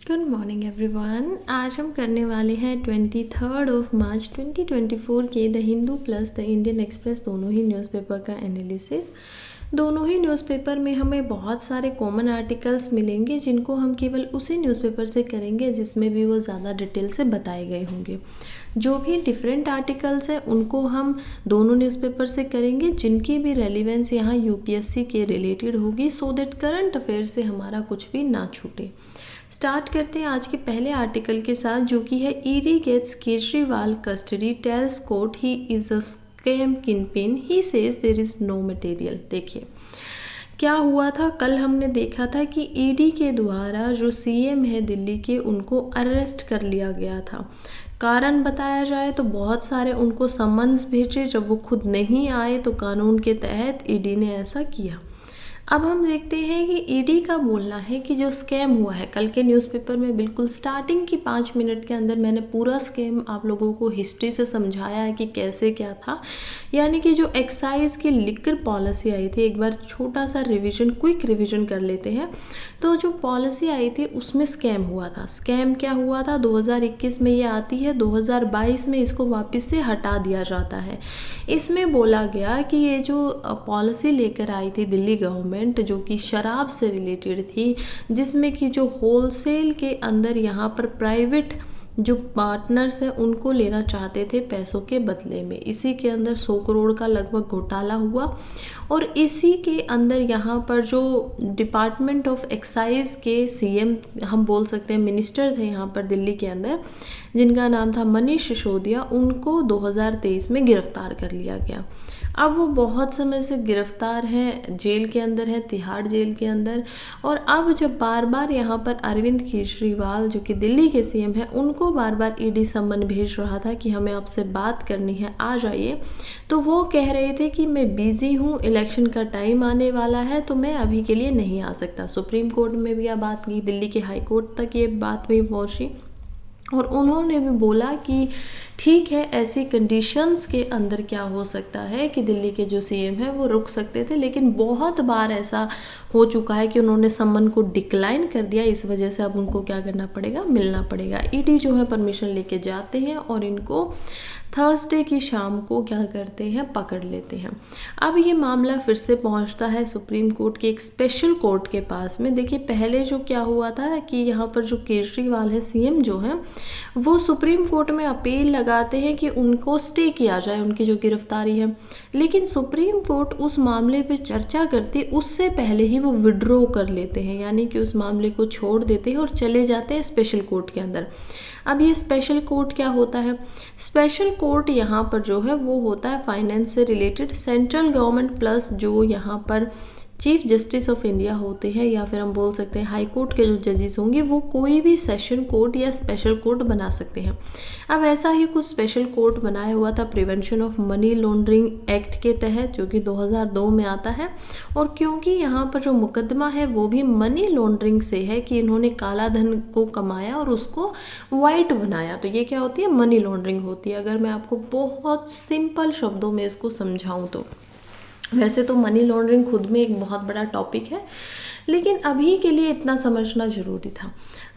Good morning everyone. आज हम करने वाले हैं 23 मार्च 2024 के the Hindu plus the Indian express दोनों ही न्यूज़पेपर का एनालिसिस। दोनों ही न्यूज़पेपर में हमें बहुत सारे कॉमन आर्टिकल्स मिलेंगे जिनको हम केवल उसी न्यूज़पेपर से करेंगे जिसमें भी वो ज़्यादा डिटेल से बताए गए होंगे। जो भी डिफरेंट आर्टिकल्स हैं उनको हम दोनों न्यूज़पेपर से करेंगे जिनकी भी रेलिवेंस यहाँ यूपीएससी के रिलेटेड होगी, सो दैट करंट अफेयर से हमारा कुछ भी ना छूटे। स्टार्ट करते हैं आज के पहले आर्टिकल के साथ, जो कि है ED gets Kejriwal custody, tells court he is a scam kingpin, he says there is no material. देखिए क्या हुआ था, कल हमने देखा था कि ईडी के द्वारा जो सीएम है दिल्ली के उनको अरेस्ट कर लिया गया था। कारण बताया जाए तो बहुत सारे उनको समन्स भेजे, जब वो खुद नहीं आए तो कानून के तहत ईडी ने ऐसा किया। अब हम देखते हैं कि ईडी का बोलना है कि जो स्कैम हुआ है, कल के न्यूज़पेपर में बिल्कुल स्टार्टिंग की 5 मिनट के अंदर मैंने पूरा स्कैम आप लोगों को हिस्ट्री से समझाया है कि कैसे क्या था। यानी कि जो एक्साइज की लिकर पॉलिसी आई थी, एक बार छोटा सा रिवीजन, क्विक रिवीजन कर लेते हैं। तो जो पॉलिसी आई थी उसमें स्कैम हुआ था। स्कैम क्या हुआ था, 2021 में ये आती है, 2022 में इसको वापस से हटा दिया जाता है। इसमें बोला गया कि ये जो पॉलिसी लेकर आई थी दिल्ली गवर्नमेंट, जो कि शराब से रिलेटेड थी, जिसमें कि जो होलसेल के अंदर यहाँ पर प्राइवेट जो पार्टनर्स हैं उनको लेना चाहते थे पैसों के बदले में, इसी के अंदर 100 करोड़ का लगभग घोटाला हुआ। और इसी के अंदर यहाँ पर जो डिपार्टमेंट ऑफ एक्साइज के सीएम हम बोल सकते हैं, मिनिस्टर थे यहाँ पर दिल्ली के अंदर, जिनका नाम था मनीष सिसोदिया, उनको 2023 में गिरफ्तार कर लिया गया। अब वो बहुत समय से गिरफ्तार हैं, जेल के अंदर है, तिहाड़ जेल के अंदर। और अब जब बार बार यहाँ पर अरविंद केजरीवाल जो कि दिल्ली के सीएम हैं, उनको बार बार ईडी सम्मन भेज रहा था कि हमें आपसे बात करनी है, आ जाइए, तो वो कह रहे थे कि मैं बिज़ी हूँ, इलेक्शन का टाइम आने वाला है, तो मैं अभी के लिए नहीं आ सकता। सुप्रीम कोर्ट में भी यह बात की, दिल्ली के हाई कोर्ट तक ये बात भी पहुँची और उन्होंने भी बोला कि ठीक है, ऐसी कंडीशंस के अंदर क्या हो सकता है कि दिल्ली के जो सीएम है वो रुक सकते थे, लेकिन बहुत बार ऐसा हो चुका है कि उन्होंने सम्मन को डिक्लाइन कर दिया। इस वजह से अब उनको क्या करना पड़ेगा, मिलना पड़ेगा। ईडी जो है परमिशन लेके जाते हैं और इनको थर्सडे की शाम को क्या करते हैं, पकड़ लेते हैं। अब ये मामला फिर से पहुंचता है सुप्रीम कोर्ट के एक स्पेशल कोर्ट के पास में। देखिए पहले जो क्या हुआ था कि यहाँ पर जो केजरीवाल है सीएम जो है, वो सुप्रीम कोर्ट में अपील लगाते हैं कि उनको स्टे किया जाए, उनकी जो गिरफ्तारी है, लेकिन सुप्रीम कोर्ट उस मामले पे चर्चा करती उससे पहले ही वो विड्रॉ कर लेते हैं, यानी कि उस मामले को छोड़ देते हैं और चले जाते हैं स्पेशल कोर्ट के अंदर। अब ये स्पेशल कोर्ट क्या होता है, स्पेशल कोर्ट यहाँ पर जो है वो होता है फाइनेंस से रिलेटेड। सेंट्रल गवर्नमेंट प्लस जो यहाँ पर चीफ जस्टिस ऑफ इंडिया होते हैं, या फिर हम बोल सकते हैं हाई कोर्ट के जो जजेस होंगे, वो कोई भी सेशन कोर्ट या स्पेशल कोर्ट बना सकते हैं। अब ऐसा ही कुछ स्पेशल कोर्ट बनाया हुआ था prevention of money laundering act के तहत, जो कि 2002 में आता है। और क्योंकि यहाँ पर जो मुकदमा है वो भी मनी लॉन्ड्रिंग से है कि इन्होंने काला धन को कमाया और उसको वाइट बनाया, तो ये क्या होती है, मनी लॉन्ड्रिंग होती है। अगर मैं आपको बहुत सिंपल शब्दों में इसको समझाऊँ तो, वैसे तो मनी लॉन्ड्रिंग खुद में एक बहुत बड़ा टॉपिक है, लेकिन अभी के लिए इतना समझना ज़रूरी था।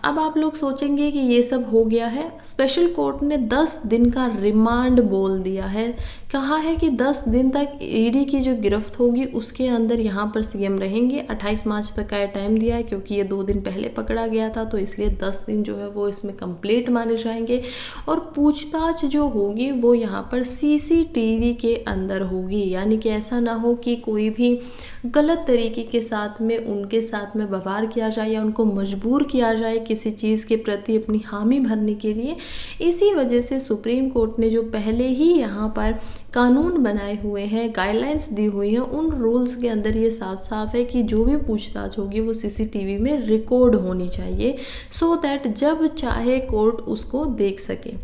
अब आप लोग सोचेंगे कि ये सब हो गया है, स्पेशल कोर्ट ने 10 दिन का रिमांड बोल दिया है। कहा है कि 10 दिन तक ईडी की जो गिरफ्त होगी उसके अंदर यहाँ पर सीएम रहेंगे। 28 मार्च तक का टाइम दिया है, क्योंकि ये 2 दिन पहले पकड़ा गया था, तो इसलिए 10 दिन जो है वो इसमें कंप्लीट माने जाएंगे। और पूछताछ जो होगी वो यहाँ पर सीसीटीवी के अंदर होगी, यानी कि ऐसा ना हो कि कोई भी गलत तरीके के साथ में उनके साथ में व्यवहार किया जाए या उनको मजबूर किया जाए किसी चीज़ के प्रति अपनी हामी भरने के लिए। इसी वजह से सुप्रीम कोर्ट ने जो पहले ही यहाँ पर कानून बनाए हुए हैं, गाइडलाइंस दी हुई हैं, उन रूल्स के अंदर ये साफ साफ है कि जो भी पूछताछ होगी वो सीसीटीवी में रिकॉर्ड होनी चाहिए, सो दैट जब चाहे कोर्ट उसको देख सके।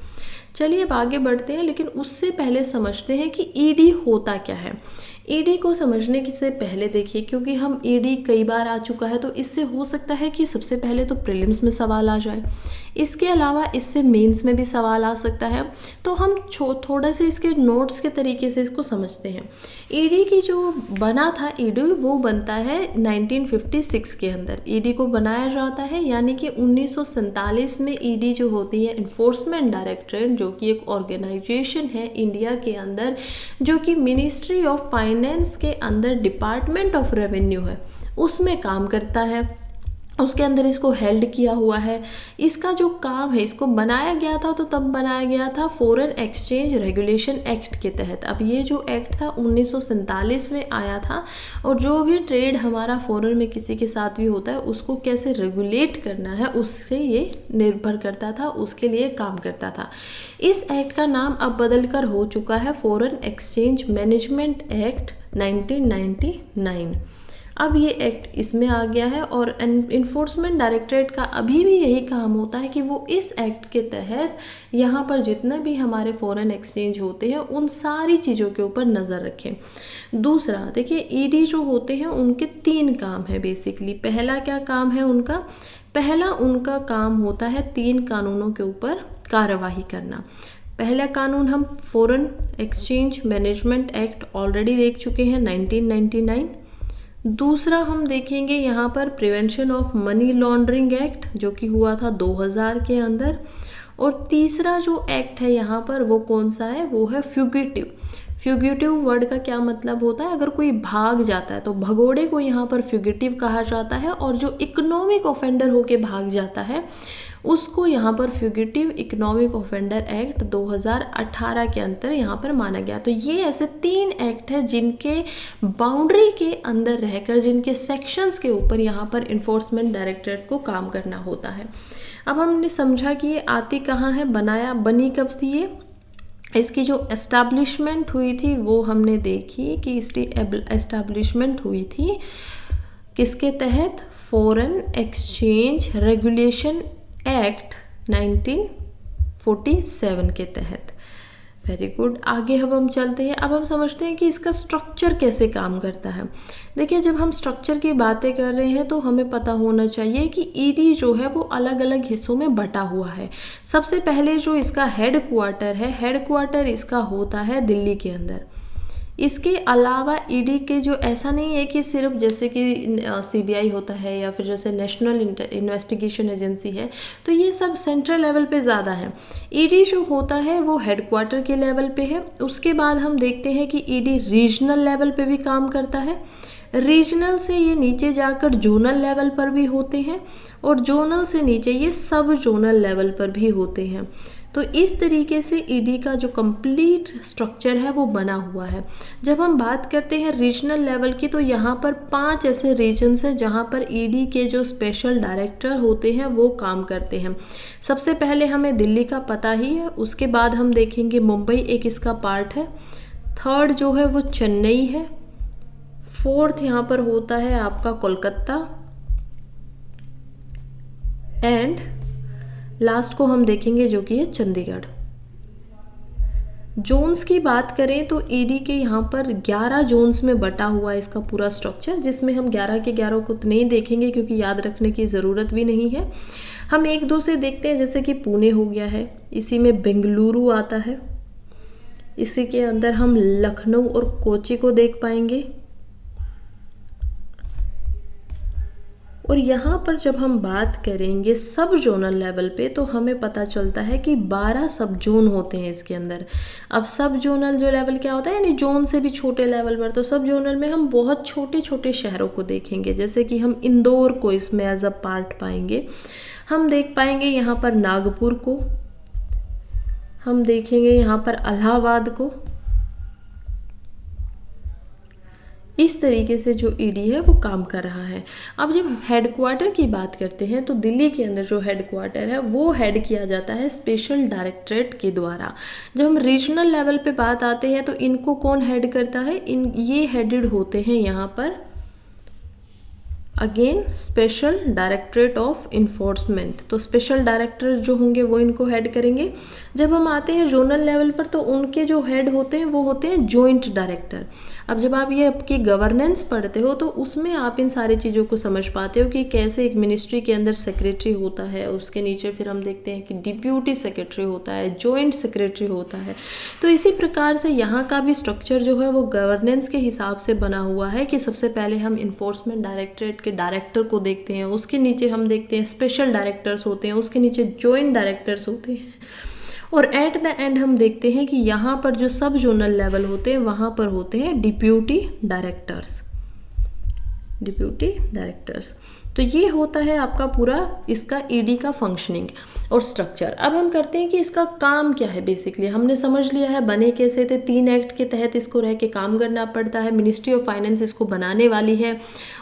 चलिए अब आगे बढ़ते हैं, लेकिन उससे पहले समझते हैं कि ईडी होता क्या है। ईडी को समझने की से पहले देखिए, क्योंकि हम ईडी कई बार आ चुका है तो इससे हो सकता है कि सबसे पहले तो प्रीलिम्स में सवाल आ जाए, इसके अलावा इससे मेंस में भी सवाल आ सकता है। तो हम थोड़ा से इसके नोट्स के तरीके से इसको समझते हैं। ईडी की जो बना था ईडी, वो बनता है 1956 के अंदर ईडी को बनाया जाता है, यानी कि 1947 में ईडी जो होती है इन्फोर्समेंट डायरेक्टरेट, जो कि एक ऑर्गेनाइजेशन है इंडिया के अंदर, जो कि मिनिस्ट्री ऑफ फाइनेंस के अंदर डिपार्टमेंट ऑफ रेवेन्यू है, उसमें काम करता है, उसके अंदर इसको हेल्ड किया हुआ है। इसका जो काम है, इसको बनाया गया था तो तब बनाया गया था फॉरेन एक्सचेंज रेगुलेशन एक्ट के तहत। अब ये जो एक्ट था 1947 में आया था, और जो भी ट्रेड हमारा फॉरेन में किसी के साथ भी होता है उसको कैसे रेगुलेट करना है उससे ये निर्भर करता था, उसके लिए काम करता था। इस एक्ट का नाम अब बदल कर हो चुका है फॉरेन एक्सचेंज मैनेजमेंट एक्ट 1999। अब ये एक्ट इसमें आ गया है, और इन्फोर्समेंट डायरेक्टरेट का अभी भी यही काम होता है कि वो इस एक्ट के तहत यहाँ पर जितने भी हमारे फॉरेन एक्सचेंज होते हैं उन सारी चीज़ों के ऊपर नज़र रखें। दूसरा देखिए, ईडी जो होते हैं उनके 3 काम है बेसिकली। पहला क्या काम है उनका? पहला उनका काम होता है 3 कानूनों के ऊपर कार्यवाही करना। पहला कानून हम foreign exchange management act already देख चुके हैं 1999। दूसरा हम देखेंगे यहाँ पर prevention of money laundering act, जो कि हुआ था 2000 के अंदर। और तीसरा जो एक्ट है यहाँ पर वो कौन सा है? वो है फ्यूगिटिव। फ्यूगिटिव वर्ड का क्या मतलब होता है? अगर कोई भाग जाता है तो भगोड़े को यहाँ पर फ्यूगिटिव कहा जाता है, और जो इकोनॉमिक ऑफेंडर होके भाग जाता है उसको यहाँ पर फ्यूगिटिव इकोनॉमिक ऑफेंडर एक्ट 2018 के अंदर यहाँ पर माना गया। तो ये ऐसे 3 एक्ट है जिनके बाउंड्री के अंदर रहकर, जिनके सेक्शंस के ऊपर यहाँ पर इन्फोर्समेंट डायरेक्टरेट को काम करना होता है। अब हमने समझा कि ये आती कहाँ है, बनी कब थी ये, इसकी जो एस्टैब्लिशमेंट हुई थी वो हमने देखी कि इसकी एस्टैब्लिशमेंट हुई थी किसके तहत? फॉरेन एक्सचेंज रेगुलेशन एक्ट 1947 के तहत। Very good. आगे अब हम चलते हैं। अब हम समझते हैं कि इसका स्ट्रक्चर कैसे काम करता है। देखिए, जब हम स्ट्रक्चर की बातें कर रहे हैं तो हमें पता होना चाहिए कि ईडी जो है वो अलग अलग हिस्सों में बटा हुआ है। सबसे पहले जो इसका हेड क्वार्टर इसका होता है दिल्ली के अंदर। इसके अलावा ईडी के जो ऐसा नहीं है कि सिर्फ जैसे कि सीबीआई होता है या फिर जैसे नेशनल इन्वेस्टिगेशन एजेंसी है, तो ये सब सेंट्रल लेवल पे ज़्यादा है। ईडी जो होता है वो हेडक्वार्टर के लेवल पे है। उसके बाद हम देखते हैं कि ईडी रीजनल लेवल पे भी काम करता है। रीजनल से ये नीचे जाकर जोनल लेवल पर भी होते हैं, और जोनल से नीचे ये सब जोनल लेवल पर भी होते हैं। तो इस तरीके से ईडी का जो कंप्लीट स्ट्रक्चर है वो बना हुआ है। जब हम बात करते हैं रीजनल लेवल की, तो यहाँ पर 5 ऐसे रीजन्स हैं जहाँ पर ईडी के जो स्पेशल डायरेक्टर होते हैं वो काम करते हैं। सबसे पहले हमें दिल्ली का पता ही है, उसके बाद हम देखेंगे मुंबई एक इसका पार्ट है, थर्ड जो है वो चेन्नई है, फोर्थ यहाँ पर होता है आपका कोलकाता, एंड लास्ट को हम देखेंगे जो कि है चंडीगढ़। जोन्स की बात करें तो ईडी के यहाँ पर 11 जोन्स में बटा हुआ है इसका पूरा स्ट्रक्चर, जिसमें हम 11 के 11 को तो नहीं देखेंगे क्योंकि याद रखने की ज़रूरत भी नहीं है। हम 1-2 से देखते हैं, जैसे कि पुणे हो गया है, इसी में बेंगलुरु आता है, इसी के अंदर हम लखनऊ और कोची को देख पाएंगे। और यहाँ पर जब हम बात करेंगे सब जोनल लेवल पे, तो हमें पता चलता है कि 12 सब जोन होते हैं इसके अंदर। अब सब जोनल जो लेवल क्या होता है, यानी जोन से भी छोटे लेवल पर, तो सब जोनल में हम बहुत छोटे छोटे शहरों को देखेंगे, जैसे कि हम इंदौर को इसमें एज अ पार्ट पाएंगे। हम देख पाएंगे यहाँ पर नागपुर को, हम देखेंगे यहाँ पर इलाहाबाद को। इस तरीके से जो ईडी है वो काम कर रहा है। अब जब हेडक्वार्टर की बात करते हैं तो दिल्ली के अंदर जो हेडक्वार्टर है वो हेड किया जाता है स्पेशल डायरेक्टरेट के द्वारा। जब हम रीजनल लेवल पे बात आते हैं तो इनको कौन हेड करता है? ये हेडेड होते हैं यहाँ पर again special directorate of enforcement, तो स्पेशल डायरेक्टर जो होंगे वो इनको हेड करेंगे। जब हम आते हैं जोनल लेवल पर तो उनके जो हेड होते हैं वो होते हैं जॉइंट डायरेक्टर। अब जब आप ये आपकी गवर्नेंस पढ़ते हो तो उसमें आप इन सारी चीज़ों को समझ पाते हो कि कैसे एक मिनिस्ट्री के अंदर सेक्रेटरी होता है, उसके नीचे फिर हम देखते हैं कि डिप्यूटी सेक्रेटरी होता है, जॉइंट सेक्रेटरी होता है। तो इसी प्रकार से यहाँ का भी स्ट्रक्चर जो है वो गवर्नेंस के हिसाब से बना हुआ है कि सबसे पहले हम इन्फोर्समेंट डायरेक्टरेट के डायरेक्टर को देखते हैं, उसके नीचे हम देखते हैं स्पेशल डायरेक्टर्स होते हैं, उसके नीचे जॉइंट डायरेक्टर्स होते हैं, और एट द एंड हम देखते हैं कि यहाँ पर जो सब जोनल लेवल होते हैं वहाँ पर होते हैं डिप्यूटी डायरेक्टर्स। डिप्यूटी डायरेक्टर्स, तो ये होता है आपका पूरा इसका ईडी का फंक्शनिंग और स्ट्रक्चर। अब हम करते हैं कि इसका काम क्या है। बेसिकली हमने समझ लिया है बने कैसे थे, 3 एक्ट के तहत इसको रह के काम करना पड़ता है। मिनिस्ट्री ऑफ फाइनेंस इसको बनाने वाली है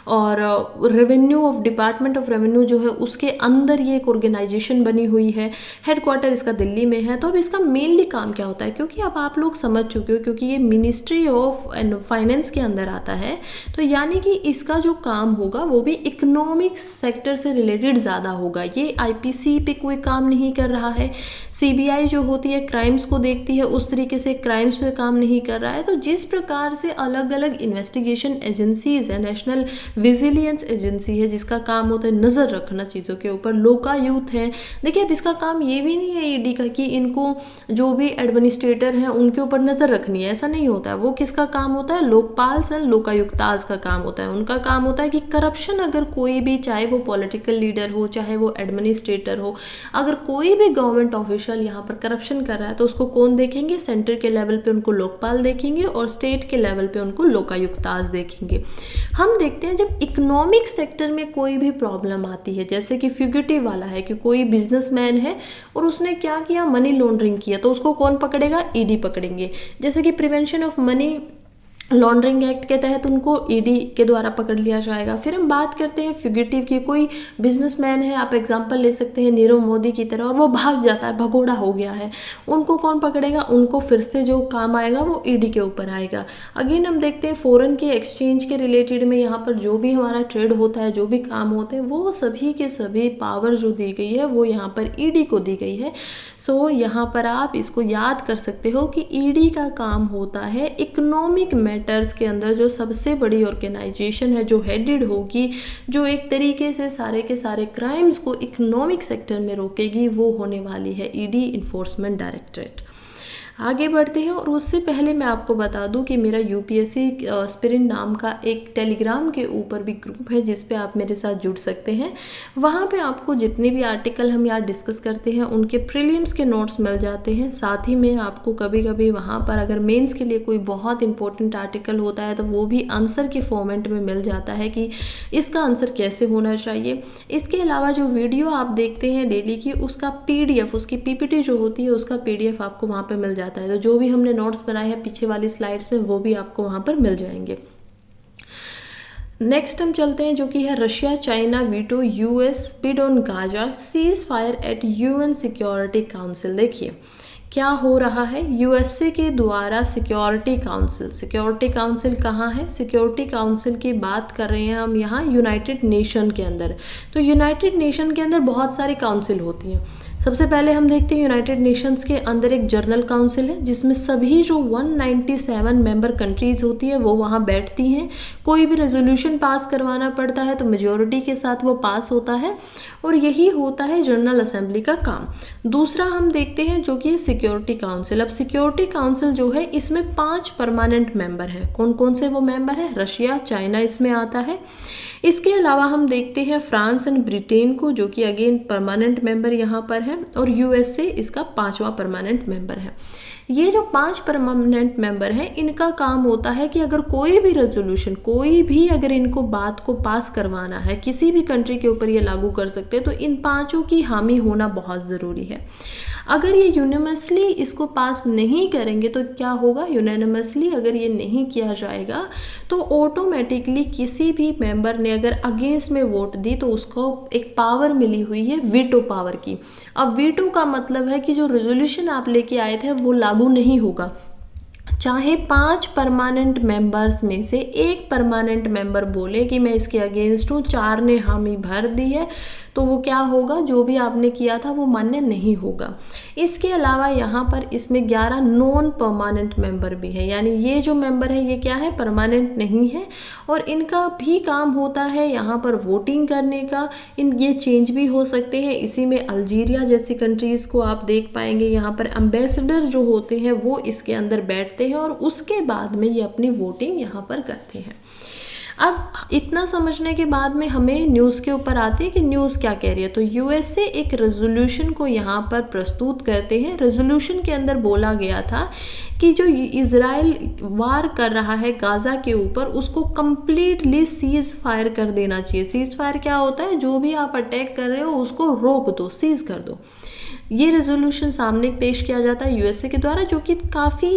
और revenue of department of revenue जो है उसके अंदर ये एक ऑर्गेनाइजेशन बनी हुई है। हेडक्वार्टर इसका दिल्ली में है। तो अब इसका मेनली काम क्या होता है, क्योंकि अब आप लोग समझ चुके हो क्योंकि ये मिनिस्ट्री ऑफ फाइनेंस के अंदर आता है, तो यानी कि इसका जो काम होगा वो भी इकोनॉमिक सेक्टर से रिलेटेड ज़्यादा होगा। ये आईपीसी पे कोई काम नहीं कर रहा है। सीबीआई जो होती है क्राइम्स को देखती है, उस तरीके से क्राइम्स पे काम नहीं कर रहा है। तो जिस प्रकार से अलग अलग इन्वेस्टिगेशन एजेंसीज है, नेशनल विजिलेंस एजेंसी है जिसका काम होता है नज़र रखना चीज़ों के ऊपर, लोकायुक्त है। देखिए अब इसका काम ये भी नहीं है ईडी का कि इनको जो भी एडमिनिस्ट्रेटर हैं उनके ऊपर नज़र रखनी है, ऐसा नहीं होता है। वो किसका काम होता है, लोकपाल एंड लोकायुक्ताज का काम होता है। उनका काम होता है कि करप्शन अगर कोई भी, चाहे वो पॉलिटिकल लीडर हो चाहे वो एडमिनिस्ट्रेटर हो, अगर कोई भी गवर्नमेंट ऑफिशियल यहाँ पर करप्शन कर रहा है तो उसको कौन देखेंगे, सेंटर के लेवल पे उनको लोकपाल देखेंगे और स्टेट के लेवल पे उनको लोकायुक्ताज देखेंगे। हम देखते हैं जब इकोनॉमिक सेक्टर में कोई भी प्रॉब्लम आती है, जैसे कि फ्यूगिटिव वाला है कि कोई बिजनेसमैन है और उसने क्या किया, मनी लॉन्ड्रिंग किया, तो उसको कौन पकड़ेगा, ईडी पकड़ेंगे। जैसे कि prevention of money laundering act के तहत उनको ईडी के द्वारा पकड़ लिया जाएगा। फिर हम बात करते हैं फ्यूगिटिव की, कोई बिजनेसमैन है, आप एग्जांपल ले सकते हैं नीरव मोदी की तरह, और वो भाग जाता है, भगोड़ा हो गया है, उनको कौन पकड़ेगा, उनको फिर से जो काम आएगा वो ईडी के ऊपर आएगा। अगेन हम देखते हैं फॉरेन के एक्सचेंज के रिलेटेड में यहाँ पर जो भी हमारा ट्रेड होता है, जो भी काम होते हैं, वो सभी के सभी पावर जो दी गई है वो यहाँ पर ईडी को दी गई है। सो यहाँ पर आप इसको याद कर सकते हो कि ईडी का काम होता है इकोनॉमिक मैटर्स के अंदर जो सबसे बड़ी ऑर्गेनाइजेशन है जो हेडेड होगी, जो एक तरीके से सारे के सारे क्राइम्स को इकोनॉमिक सेक्टर में रोकेगी, वो होने वाली है ईडी, इन्फोर्समेंट डायरेक्टरेट। आगे बढ़ते हैं और उससे पहले मैं आपको बता दूं कि मेरा यूपीएससी एस्पिरेंट नाम का एक टेलीग्राम के ऊपर भी ग्रुप है जिस पे आप मेरे साथ जुड़ सकते हैं। वहाँ पे आपको जितने भी आर्टिकल हम यहाँ डिस्कस करते हैं उनके प्रीलिम्स के नोट्स मिल जाते हैं। साथ ही में आपको कभी कभी वहाँ पर अगर मेंस के लिए कोई बहुत इंपॉर्टेंट आर्टिकल होता है तो वो भी आंसर के फॉर्मेट में मिल जाता है कि इसका आंसर कैसे होना चाहिए। इसके अलावा जो वीडियो आप देखते हैं डेली की, उसका पीडीएफ, उसकी पीपीटी जो होती है उसका पीडीएफ आपको वहाँ पर मिल जाता है। तो जो भी हमने नोट्स बनाए हैं पीछे वाली स्लाइड्स में वो भी आपको वहां पर मिल जाएंगे। नेक्स्ट हम चलते हैं जो कि है Russia China veto US bid on Gaza cease fire eight UN security council. देखिए क्या हो रहा है, यूएसए के द्वारा सिक्योरिटी काउंसिल कहाँ है, सिक्योरिटी काउंसिल की बात कर रहे हैं हम यहाँ यूनाइटेड नेशन के अंदर। तो यूनाइटेड नेशन के अंदर बहुत सारी काउंसिल होती हैं। सबसे पहले हम देखते हैं यूनाइटेड नेशंस के अंदर एक जनरल काउंसिल है जिसमें सभी जो 197 मेंबर कंट्रीज होती है वो वहाँ बैठती हैं। कोई भी रेजोल्यूशन पास करवाना पड़ता है तो मेजॉरिटी के साथ वो पास होता है और यही होता है जनरल असेंबली का काम। दूसरा हम देखते हैं जो कि सिक्योरिटी काउंसिल। अब सिक्योरिटी काउंसिल जो है इसमें 5 परमानेंट मेंबर हैं। कौन कौन से वो मेंबर हैं, रशिया चाइना इसमें आता है। इसके अलावा हम देखते हैं फ्रांस एंड ब्रिटेन को जो कि अगेन परमानेंट मेंबर यहाँ पर है, और यूएसए इसका 5वां परमानेंट मेंबर है। ये जो 5 परमानेंट मेंबर हैं इनका काम होता है कि अगर कोई भी रेजोल्यूशन, कोई भी अगर इनको बात को पास करवाना है, किसी भी कंट्री के ऊपर ये लागू कर सकते हैं, तो इन 5 की हामी होना बहुत ज़रूरी है। अगर ये यूनिवर्सली इसको पास नहीं करेंगे तो क्या होगा, यूनानिमसली अगर ये नहीं किया जाएगा तो ऑटोमेटिकली किसी भी मेंबर ने अगर अगेंस्ट में वोट दी तो उसको एक पावर मिली हुई है वीटो पावर की। अब वीटो का मतलब है कि जो रेजोल्यूशन आप लेके आए थे वो लागू नहीं होगा। चाहे 5 परमानेंट मेंबर्स में से एक परमानेंट मेंबर बोले कि मैं इसके अगेंस्ट हूँ, 4 ने हामी भर दी है, तो वो क्या होगा, जो भी आपने किया था वो मान्य नहीं होगा। इसके अलावा यहाँ पर इसमें 11 नॉन परमानेंट मेंबर भी है, यानी ये जो मेंबर है ये क्या है, परमानेंट नहीं है और इनका भी काम होता है यहाँ पर वोटिंग करने का। ये चेंज भी हो सकते हैं। इसी में अल्जीरिया जैसी कंट्रीज़ को आप देख पाएंगे, यहाँ पर एम्बेसडर जो होते हैं वो इसके अंदर बैठते हैं और उसके बाद में ये अपनी वोटिंग यहाँ पर करते हैं। अब इतना समझने के बाद में हमें न्यूज़ के ऊपर आती है कि न्यूज़ क्या कह रही है। तो यूएसए एक रेजोल्यूशन को यहाँ पर प्रस्तुत करते हैं। रेजोल्यूशन के अंदर बोला गया था कि जो इजराइल वार कर रहा है गाज़ा के ऊपर, उसको कंप्लीटली सीज फायर कर देना चाहिए। सीज फायर क्या होता है, जो भी आप अटैक कर रहे हो उसको रोक दो, सीज कर दो। ये रेजोल्यूशन सामने पेश किया जाता है यूएसए के द्वारा, जो कि काफ़ी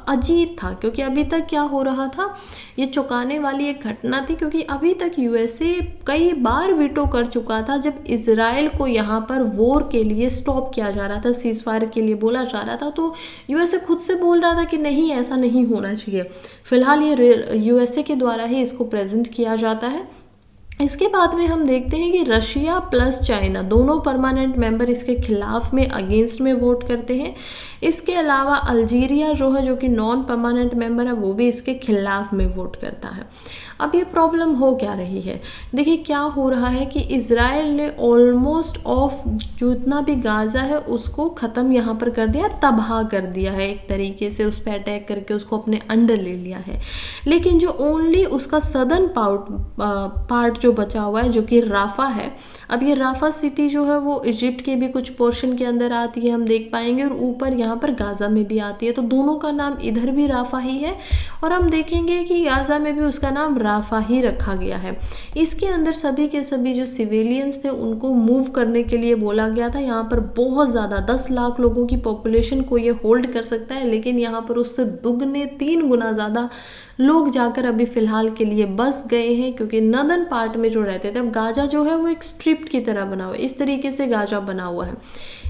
अजीब था, क्योंकि अभी तक क्या हो रहा था, ये चौंकाने वाली एक घटना थी, क्योंकि अभी तक यूएसए कई बार वीटो कर चुका था जब इजराइल को यहाँ पर वॉर के लिए स्टॉप किया जा रहा था, सीज फायर के लिए बोला जा रहा था, तो यूएसए खुद से बोल रहा था कि नहीं, ऐसा नहीं होना चाहिए। फिलहाल ये यूएसए के द्वारा ही इसको प्रेजेंट किया जाता है। इसके बाद में हम देखते हैं कि रशिया प्लस चाइना दोनों परमानेंट मेंबर इसके खिलाफ में, अगेंस्ट में वोट करते हैं। इसके अलावा अल्जीरिया जो है, जो कि नॉन परमानेंट मेंबर है, वो भी इसके खिलाफ में वोट करता है। अब ये प्रॉब्लम हो क्या रही है, देखिए क्या हो रहा है कि इजराइल ने ऑलमोस्ट ऑफ जो इतना भी गाज़ा है उसको ख़त्म यहाँ पर कर दिया, तबाह कर दिया है, एक तरीके से उस पर अटैक करके उसको अपने अंडर ले लिया है। लेकिन जो ओनली उसका सदर्न पार्ट जो बचा हुआ है, जो कि राफा है, अब ये राफा सिटी जो है वो इजिप्ट के भी कुछ पोर्शन के अंदर आती है, हम देख पाएंगे, और ऊपर यहाँ पर गाज़ा में भी आती है, तो दोनों का नाम इधर भी राफा ही है और हम देखेंगे कि गाज़ा में भी उसका नाम राफा ही रखा गया है। इसके अंदर सभी के सभी जो सिविलियंस थे उनको मूव करने के लिए बोला गया था। यहाँ पर बहुत ज़्यादा 10 लाख लोगों की पॉपुलेशन को ये होल्ड कर सकता है, लेकिन यहाँ पर उससे दुगने 3 गुना ज़्यादा लोग जाकर अभी फ़िलहाल के लिए बस गए हैं, क्योंकि नदन पार्ट में जो रहते थे, अब गाज़ा जो है वो एक स्ट्रिप की तरह बना हुआ है, इस तरीके से गाज़ा बना हुआ है।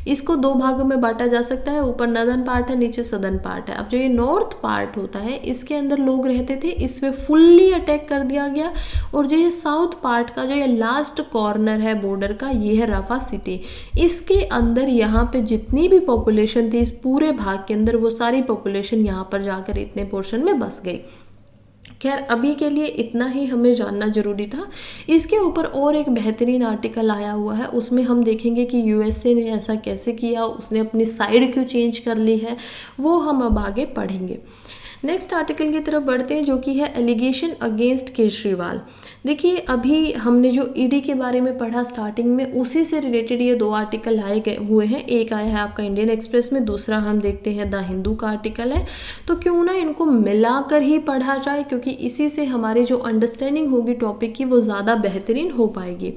इसको 2 भागों में बांटा जा सकता है, ऊपर नदन पार्ट है, नीचे सदर्न पार्ट है। अब जो ये नॉर्थ पार्ट होता है, इसके अंदर लोग रहते थे, इसमें फुल्ली अटैक कर दिया गया, और जो ये साउथ पार्ट का जो ये लास्ट कॉर्नर है बॉर्डर का, ये है राफा सिटी। इसके अंदर यहाँ पे जितनी भी पॉपुलेशन थी इस पूरे भाग के अंदर, वो सारी पॉपुलेशन यहाँ पर जाकर इतने पोर्शन में बस गई। खैर अभी के लिए इतना ही हमें जानना जरूरी था। इसके ऊपर और एक बेहतरीन आर्टिकल आया हुआ है, उसमें हम देखेंगे कि यूएसए ने ऐसा कैसे किया, उसने अपनी साइड क्यों चेंज कर ली है, वो हम अब आगे पढ़ेंगे। नेक्स्ट आर्टिकल की तरफ बढ़ते हैं, जो कि है एलिगेशन अगेंस्ट केजरीवाल। देखिए अभी हमने जो ईडी के बारे में पढ़ा स्टार्टिंग में, उसी से रिलेटेड ये 2 आर्टिकल आए गए हुए हैं। एक आया है आपका इंडियन एक्सप्रेस में, दूसरा हम देखते हैं द हिंदू का आर्टिकल है। तो क्यों ना इनको मिलाकर ही पढ़ा जाए, क्योंकि इसी से हमारी जो अंडरस्टैंडिंग होगी टॉपिक की वो ज़्यादा बेहतरीन हो पाएगी।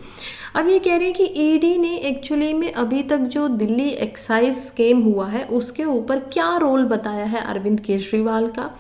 अब ये कह रहे हैं कि ईडी ने एक्चुअली में अभी तक जो दिल्ली एक्साइज स्कैम हुआ है उसके ऊपर क्या रोल बताया है अरविंद केजरीवाल का।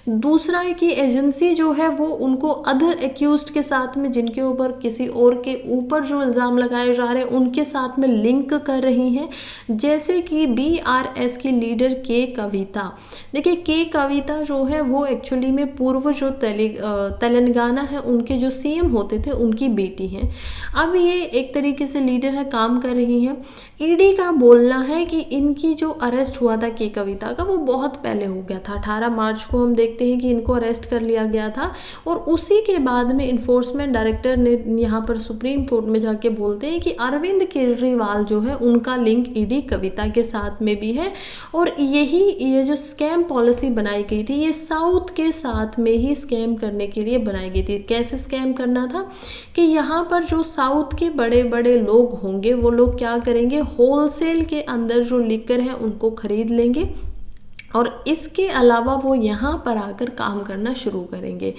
दूसरा है कि एजेंसी जो है वो उनको अदर एक्यूज्ड के साथ में, जिनके ऊपर किसी और के ऊपर जो इल्ज़ाम लगाए जा रहे हैं, उनके साथ में लिंक कर रही हैं, जैसे कि बीआरएस की लीडर के कविता। देखिए के कविता जो है वो एक्चुअली में पूर्व जो तेलंगाना है उनके जो सीएम होते थे उनकी बेटी हैं। अब ये एक तरीके से लीडर है, काम कर रही हैं। ईडी का बोलना है कि इनकी जो अरेस्ट हुआ था के कविता का वो बहुत पहले हो गया था, 18 मार्च को हम देखते हैं कि इनको अरेस्ट कर लिया गया था, और उसी के बाद में इन्फोर्समेंट डायरेक्टर ने यहाँ पर सुप्रीम कोर्ट में जाके बोलते हैं कि अरविंद केजरीवाल जो है उनका लिंक ईडी कविता के साथ में भी है, और ये जो स्कैम पॉलिसी बनाई गई थी ये साउथ के साथ में ही स्कैम करने के लिए बनाई गई थी। कैसे स्कैम करना था कि यहाँ पर जो साउथ के बड़े बड़े लोग होंगे वो लोग क्या करेंगे, होलसेल के अंदर जो लिकर है उनको खरीद लेंगे, और इसके अलावा वो यहाँ पर आकर काम करना शुरू करेंगे,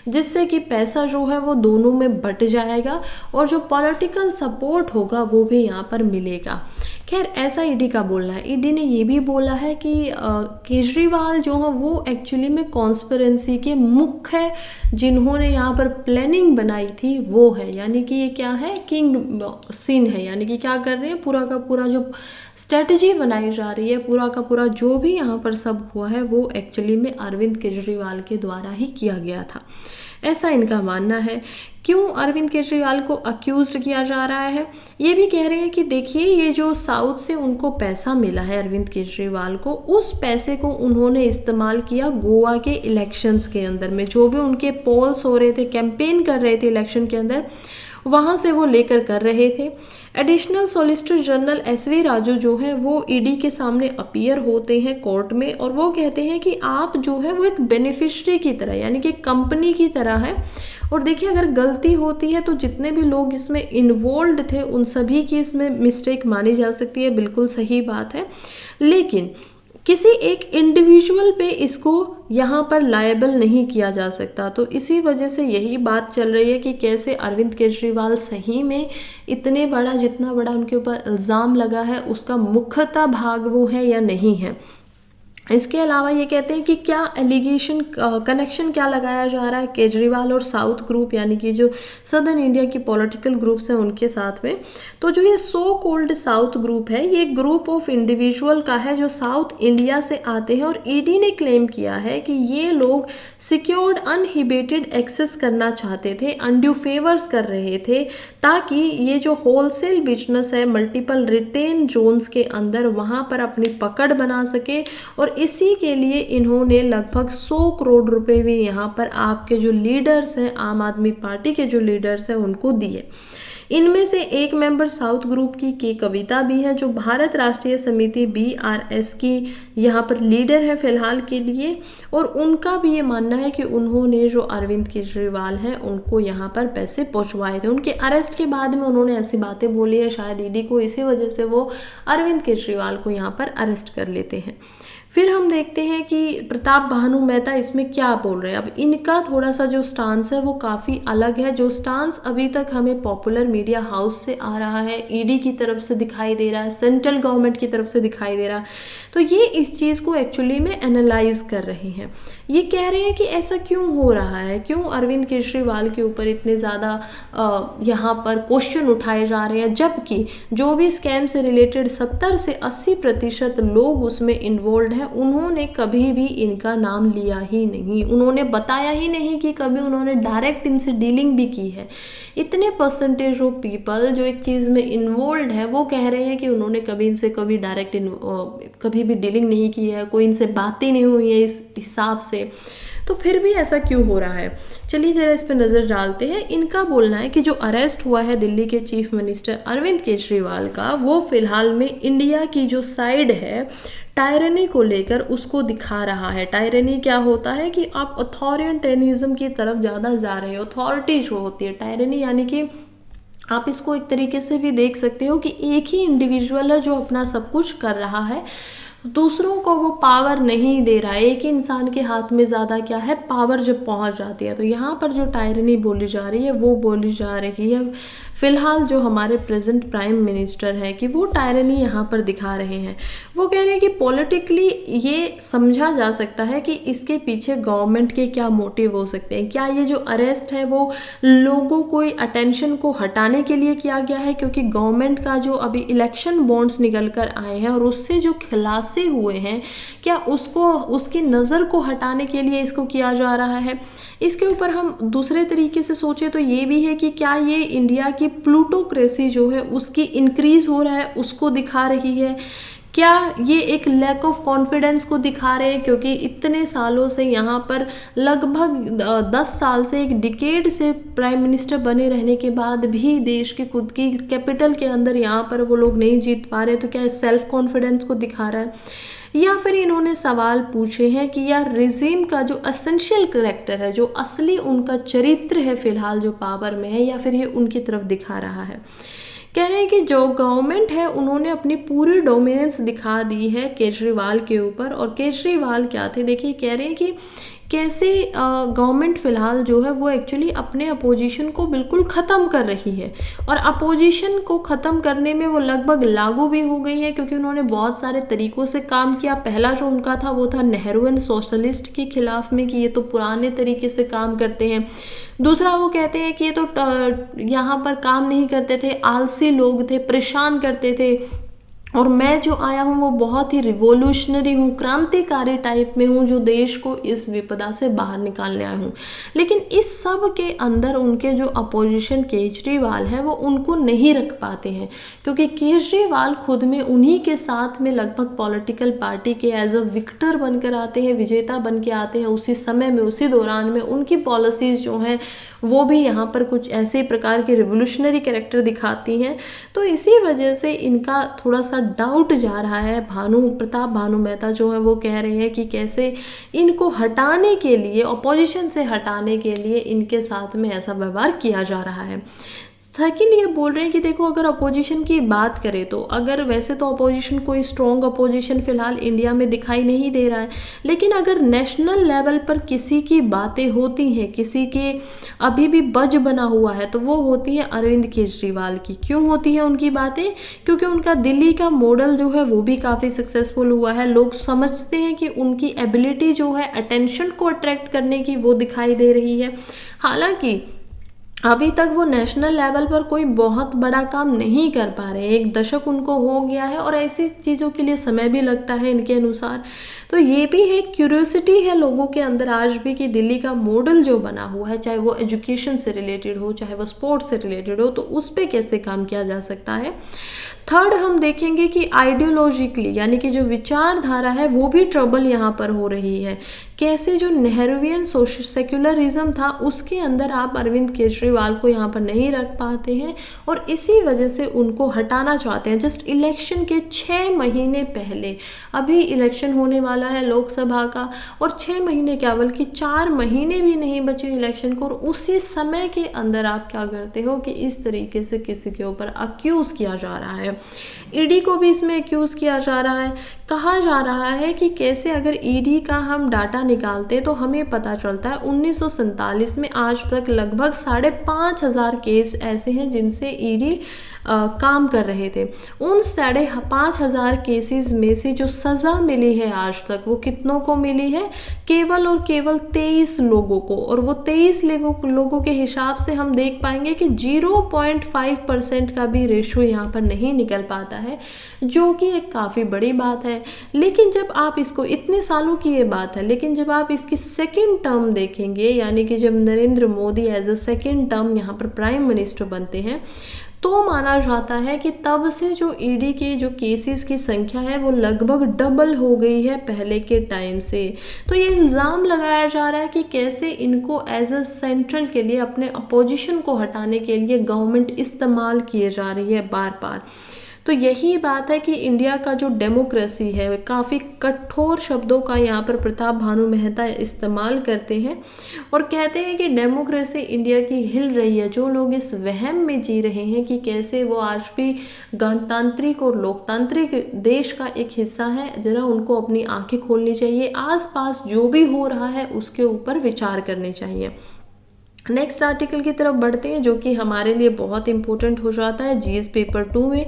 जिससे कि पैसा जो है वो दोनों में बट जाएगा, और जो पॉलिटिकल सपोर्ट होगा वो भी यहाँ पर मिलेगा। खैर ऐसा ईडी का बोलना है। ईडी ने ये भी बोला है कि केजरीवाल जो है वो एक्चुअली में कॉन्स्पिरेंसी के मुख्य जिन्होंने यहाँ पर प्लानिंग बनाई थी वो है, यानी कि ये क्या है, किंग सीन है, यानी कि क्या कर रहे हैं, पूरा का पूरा जो स्ट्रेटजी बनाई जा रही है, पूरा का पूरा जो भी यहाँ पर सब हुआ है वो एक्चुअली में अरविंद केजरीवाल के द्वारा ही किया गया था, ऐसा इनका मानना है। क्यों अरविंद केजरीवाल को अक्यूज किया जा रहा है? ये भी कह रहे हैं कि देखिए ये जो साउथ से उनको पैसा मिला है अरविंद केजरीवाल को, उस पैसे को उन्होंने इस्तेमाल किया गोवा के इलेक्शंस के अंदर में, जो भी उनके पोल्स हो रहे थे, कैंपेन कर रहे थे इलेक्शन के अंदर, वहाँ से वो लेकर कर रहे थे। Additional solicitor general SV Raju जो है वो ईडी के सामने अपीयर होते हैं कोर्ट में, और वो कहते हैं कि आप जो है वो एक बेनिफिशरी की तरह, यानी कि कंपनी की तरह है, और देखिए अगर गलती होती है तो जितने भी लोग इसमें इन्वॉल्व थे उन सभी की इसमें मिस्टेक मानी जा सकती है, बिल्कुल सही बात है, लेकिन किसी एक इंडिविजुअल पे इसको यहाँ पर लायबल नहीं किया जा सकता। तो इसी वजह से यही बात चल रही है कि कैसे अरविंद केजरीवाल सही में इतने बड़ा, जितना बड़ा उनके ऊपर इल्ज़ाम लगा है उसका मुख्यतः भाग वो है या नहीं है। इसके अलावा ये कहते हैं कि क्या एलिगेशन कनेक्शन क्या लगाया जा रहा है केजरीवाल और साउथ ग्रुप, यानी कि जो सदर्न इंडिया की पॉलिटिकल ग्रुप्स हैं उनके साथ में। तो जो ये सो कॉल्ड साउथ ग्रुप है, ये ग्रुप ऑफ इंडिविजुअल का है जो साउथ इंडिया से आते हैं, और ईडी ने क्लेम किया है कि ये लोग सिक्योर्ड अनहिबिटेड एक्सेस करना चाहते थे, अनड्यू फेवर्स कर रहे थे, ताकि ये जो होलसेल बिजनेस है मल्टीपल रिटेन जोन्स के अंदर वहाँ पर अपनी पकड़ बना सके, और इसी के लिए इन्होंने लगभग 100 करोड़ रुपए भी यहाँ पर आपके जो लीडर्स हैं, आम आदमी पार्टी के जो लीडर्स हैं उनको दिए। इनमें से एक मेंबर साउथ ग्रुप की के कविता भी है, जो भारत राष्ट्रीय समिति BRS की यहाँ पर लीडर है फिलहाल के लिए, और उनका भी ये मानना है कि उन्होंने जो अरविंद केजरीवाल हैं उनको यहाँ पर पैसे पहुँचवाए थे। उनके अरेस्ट के बाद में उन्होंने ऐसी बातें बोली है शायद ईडी को, इसी वजह से वो अरविंद केजरीवाल को यहाँ पर अरेस्ट कर लेते हैं। फिर हम देखते हैं कि प्रताप भानु मेहता इसमें क्या बोल रहे हैं। अब इनका थोड़ा सा जो स्टांस है वो काफ़ी अलग है। जो स्टांस अभी तक हमें पॉपुलर मीडिया हाउस से आ रहा है, ईडी की तरफ से दिखाई दे रहा है, सेंट्रल गवर्नमेंट की तरफ से दिखाई दे रहा है, तो ये इस चीज़ को एक्चुअली में एनालाइज कर रहे हैं। ये कह रहे हैं कि ऐसा क्यों हो रहा है, क्यों अरविंद केजरीवाल के ऊपर इतने ज़्यादा यहाँ पर क्वेश्चन उठाए जा रहे हैं, जबकि जो भी स्कैम से रिलेटेड 70 से 80% लोग उसमें इन्वॉल्व हैं, उन्होंने कभी भी इनका नाम लिया ही नहीं, उन्होंने बताया ही नहीं कि कभी उन्होंने डायरेक्ट इनसे डीलिंग भी की है। इतने परसेंटेज ऑफ पीपल जो एक चीज़ में इन्वॉल्व है वो कह रहे हैं कि उन्होंने कभी इनसे कभी डायरेक्ट कभी भी डीलिंग नहीं की है, कोई इनसे बात ही नहीं हुई है इस हिसाब से। तो फिर भी ऐसा क्यों हो रहा है, चलिए जरा इस पर नज़र डालते हैं। इनका बोलना है कि जो अरेस्ट हुआ है दिल्ली के चीफ मिनिस्टर अरविंद केजरीवाल का, वो फिलहाल में इंडिया की जो साइड है टायरनी को लेकर उसको दिखा रहा है। टायरनी क्या होता है कि आप अथॉरिटेरिज्म की तरफ ज़्यादा जा रहे हो। अथॉरिटी जो होती है, टायरनी यानी कि आप इसको एक तरीके से भी देख सकते हो कि एक ही इंडिविजुअल है जो अपना सब कुछ कर रहा है, दूसरों को वो पावर नहीं दे रहा है। एक ही इंसान के हाथ में ज़्यादा क्या है, पावर जब पहुंच जाती है। तो यहाँ पर जो टायरनी बोली जा रही है वो बोली जा रही है फिलहाल जो हमारे प्रेजेंट प्राइम मिनिस्टर हैं कि वो टायरनी यहाँ पर दिखा रहे हैं। वो कह रहे हैं कि पॉलिटिकली ये समझा जा सकता है कि इसके पीछे गवर्नमेंट के क्या मोटिव हो सकते हैं। क्या ये जो अरेस्ट है वो लोगों को अटेंशन को हटाने के लिए किया गया है, क्योंकि गवर्नमेंट का जो अभी इलेक्शन बॉन्ड्स निकल कर आए हैं और उससे जो खुलासे हुए हैं, क्या उसको उसकी नज़र को हटाने के लिए इसको किया जा रहा है। इसके ऊपर हम दूसरे तरीके से सोचें तो ये भी है कि क्या ये इंडिया की प्लूटोक्रेसी जो है उसकी इंक्रीज हो रहा है, उसको दिखा रही है। क्या ये एक लैक ऑफ कॉन्फिडेंस को दिखा रहे हैं, क्योंकि इतने सालों से यहाँ पर लगभग 10 साल से, एक डिकेड से प्राइम मिनिस्टर बने रहने के बाद भी देश की खुद की कैपिटल के अंदर यहाँ पर वो लोग नहीं जीत पा रहे, तो क्या सेल्फ कॉन्फिडेंस को दिखा रहा है। या फिर इन्होंने सवाल पूछे हैं कि यार रिजीम का जो एसेंशियल करैक्टर है, जो असली उनका चरित्र है फिलहाल जो पावर में है, या फिर ये उनकी तरफ दिखा रहा है। कह रहे हैं कि जो गवर्नमेंट है उन्होंने अपनी पूरी डोमिनेंस दिखा दी है केजरीवाल के ऊपर। और केजरीवाल क्या थे, देखिए कह रहे हैं कि कैसे गवर्नमेंट फ़िलहाल जो है वो एक्चुअली अपने अपोजिशन को बिल्कुल ख़त्म कर रही है, और अपोजिशन को ख़त्म करने में वो लगभग लागू भी हो गई है, क्योंकि उन्होंने बहुत सारे तरीक़ों से काम किया। पहला जो उनका था वो था नेहरूवियन सोशलिस्ट के खिलाफ में कि ये तो पुराने तरीके से काम करते हैं। दूसरा वो कहते हैं कि ये तो यहाँ पर काम नहीं करते थे, आलसी लोग थे, परेशान करते थे, और मैं जो आया हूँ वो बहुत ही रिवोल्यूशनरी हूँ, क्रांतिकारी टाइप में हूँ, जो देश को इस विपदा से बाहर निकालने आया हूँ। लेकिन इस सब के अंदर उनके जो अपोजिशन केजरीवाल है वो उनको नहीं रख पाते हैं, क्योंकि केजरीवाल खुद में उन्हीं के साथ में लगभग पॉलिटिकल पार्टी के एज अ विक्टर बनकर आते हैं, विजेता बन के आते हैं। उसी समय में, उसी दौरान में उनकी पॉलिसीज़ जो हैं वो भी यहाँ पर कुछ ऐसे प्रकार के रिवोल्यूशनरी कैरेक्टर दिखाती हैं। तो इसी वजह से इनका थोड़ा सा डाउट जा रहा है। भानु मेहता जो है वो कह रहे हैं कि कैसे इनको हटाने के लिए, अपोजिशन से हटाने के लिए इनके साथ में ऐसा व्यवहार किया जा रहा है। सेकेंड ये बोल रहे हैं कि देखो, अगर अपोजिशन की बात करें तो अगर वैसे तो अपोजिशन, कोई स्ट्रॉन्ग अपोजिशन फिलहाल इंडिया में दिखाई नहीं दे रहा है, लेकिन अगर नेशनल लेवल पर किसी की बातें होती हैं, किसी के अभी भी बज बना हुआ है, तो वो होती है अरविंद केजरीवाल की। क्यों होती है उनकी बातें? क्योंकि उनका दिल्ली का मॉडल जो है वो भी काफ़ी सक्सेसफुल हुआ है। लोग समझते हैं कि उनकी एबिलिटी जो है अटेंशन को अट्रैक्ट करने की वो दिखाई दे रही है। हालांकि अभी तक वो नेशनल लेवल पर कोई बहुत बड़ा काम नहीं कर पा रहे। 1 दशक उनको हो गया है और ऐसी चीज़ों के लिए समय भी लगता है इनके अनुसार। तो ये भी है, क्यूरियोसिटी है लोगों के अंदर आज भी कि दिल्ली का मॉडल जो बना हुआ है, चाहे वो एजुकेशन से रिलेटेड हो, चाहे वो स्पोर्ट्स से रिलेटेड हो, तो उस पर कैसे काम किया जा सकता है। थर्ड हम देखेंगे कि आइडियोलॉजिकली, यानी कि जो विचारधारा है वो भी ट्रबल यहाँ पर हो रही है। कैसे जो नेहरूवियन सोशल सेक्युलरिज्म था उसके अंदर आप अरविंद केजरीवाल को यहाँ पर नहीं रख पाते हैं और इसी वजह से उनको हटाना चाहते हैं। जस्ट इलेक्शन के 6 महीने पहले, अभी इलेक्शन होने वाला है लोकसभा का, और 6 महीने क्या बल्कि 4 महीने भी नहीं बचे इलेक्शन को, और उसी समय के अंदर आप क्या करते हो कि इस तरीके से किसी के ऊपर अक्यूज़ किया जा रहा है। ईडी को भी इसमें अक्यूज़ किया जा रहा है। कहा जा रहा है कि कैसे अगर ईडी का हम डाटा निकालते हैं तो हमें पता चलता है 1947 में आज तक लगभग 5,500 केस ऐसे हैं जिनसे ईडी काम कर रहे थे। उन 5,500 केसेस में से जो सज़ा मिली है आज तक वो कितनों को मिली है? केवल और केवल 23 लोगों को। और वो 23 लोगों के हिसाब से हम देख पाएंगे कि 0.5% का भी रेशो यहाँ पर नहीं निकल पाता है, जो कि एक काफ़ी बड़ी बात है। लेकिन जब आप इसको, इतने सालों की ये बात है, लेकिन जब आप इसकी सेकेंड टर्म देखेंगे, यानी कि जब Narendra Modi as a second term यहाँ पर प्राइम मिनिस्टर बनते हैं, तो माना जाता है कि तब से जो ईडी के जो केसेस की संख्या है वो लगभग डबल हो गई है पहले के टाइम से। तो ये इल्ज़ाम लगाया जा रहा है कि कैसे इनको एज अ सेंट्रल के लिए, अपने अपोजिशन को हटाने के लिए गवर्नमेंट इस्तेमाल किए जा रही है बार बार। तो यही बात है कि इंडिया का जो डेमोक्रेसी है काफ़ी कठोर शब्दों का यहाँ पर प्रताप भानु मेहता इस्तेमाल करते हैं और कहते हैं कि डेमोक्रेसी इंडिया की हिल रही है। जो लोग इस वहम में जी रहे हैं कि कैसे वो आज भी गणतांत्रिक और लोकतांत्रिक देश का एक हिस्सा है, जरा उनको अपनी आंखें खोलनी चाहिए, आसपास जो भी हो रहा है उसके ऊपर विचार करने चाहिए। नेक्स्ट आर्टिकल की तरफ बढ़ते हैं, जो कि हमारे लिए बहुत इंपॉर्टेंट हो जाता है जीएस पेपर 2 में।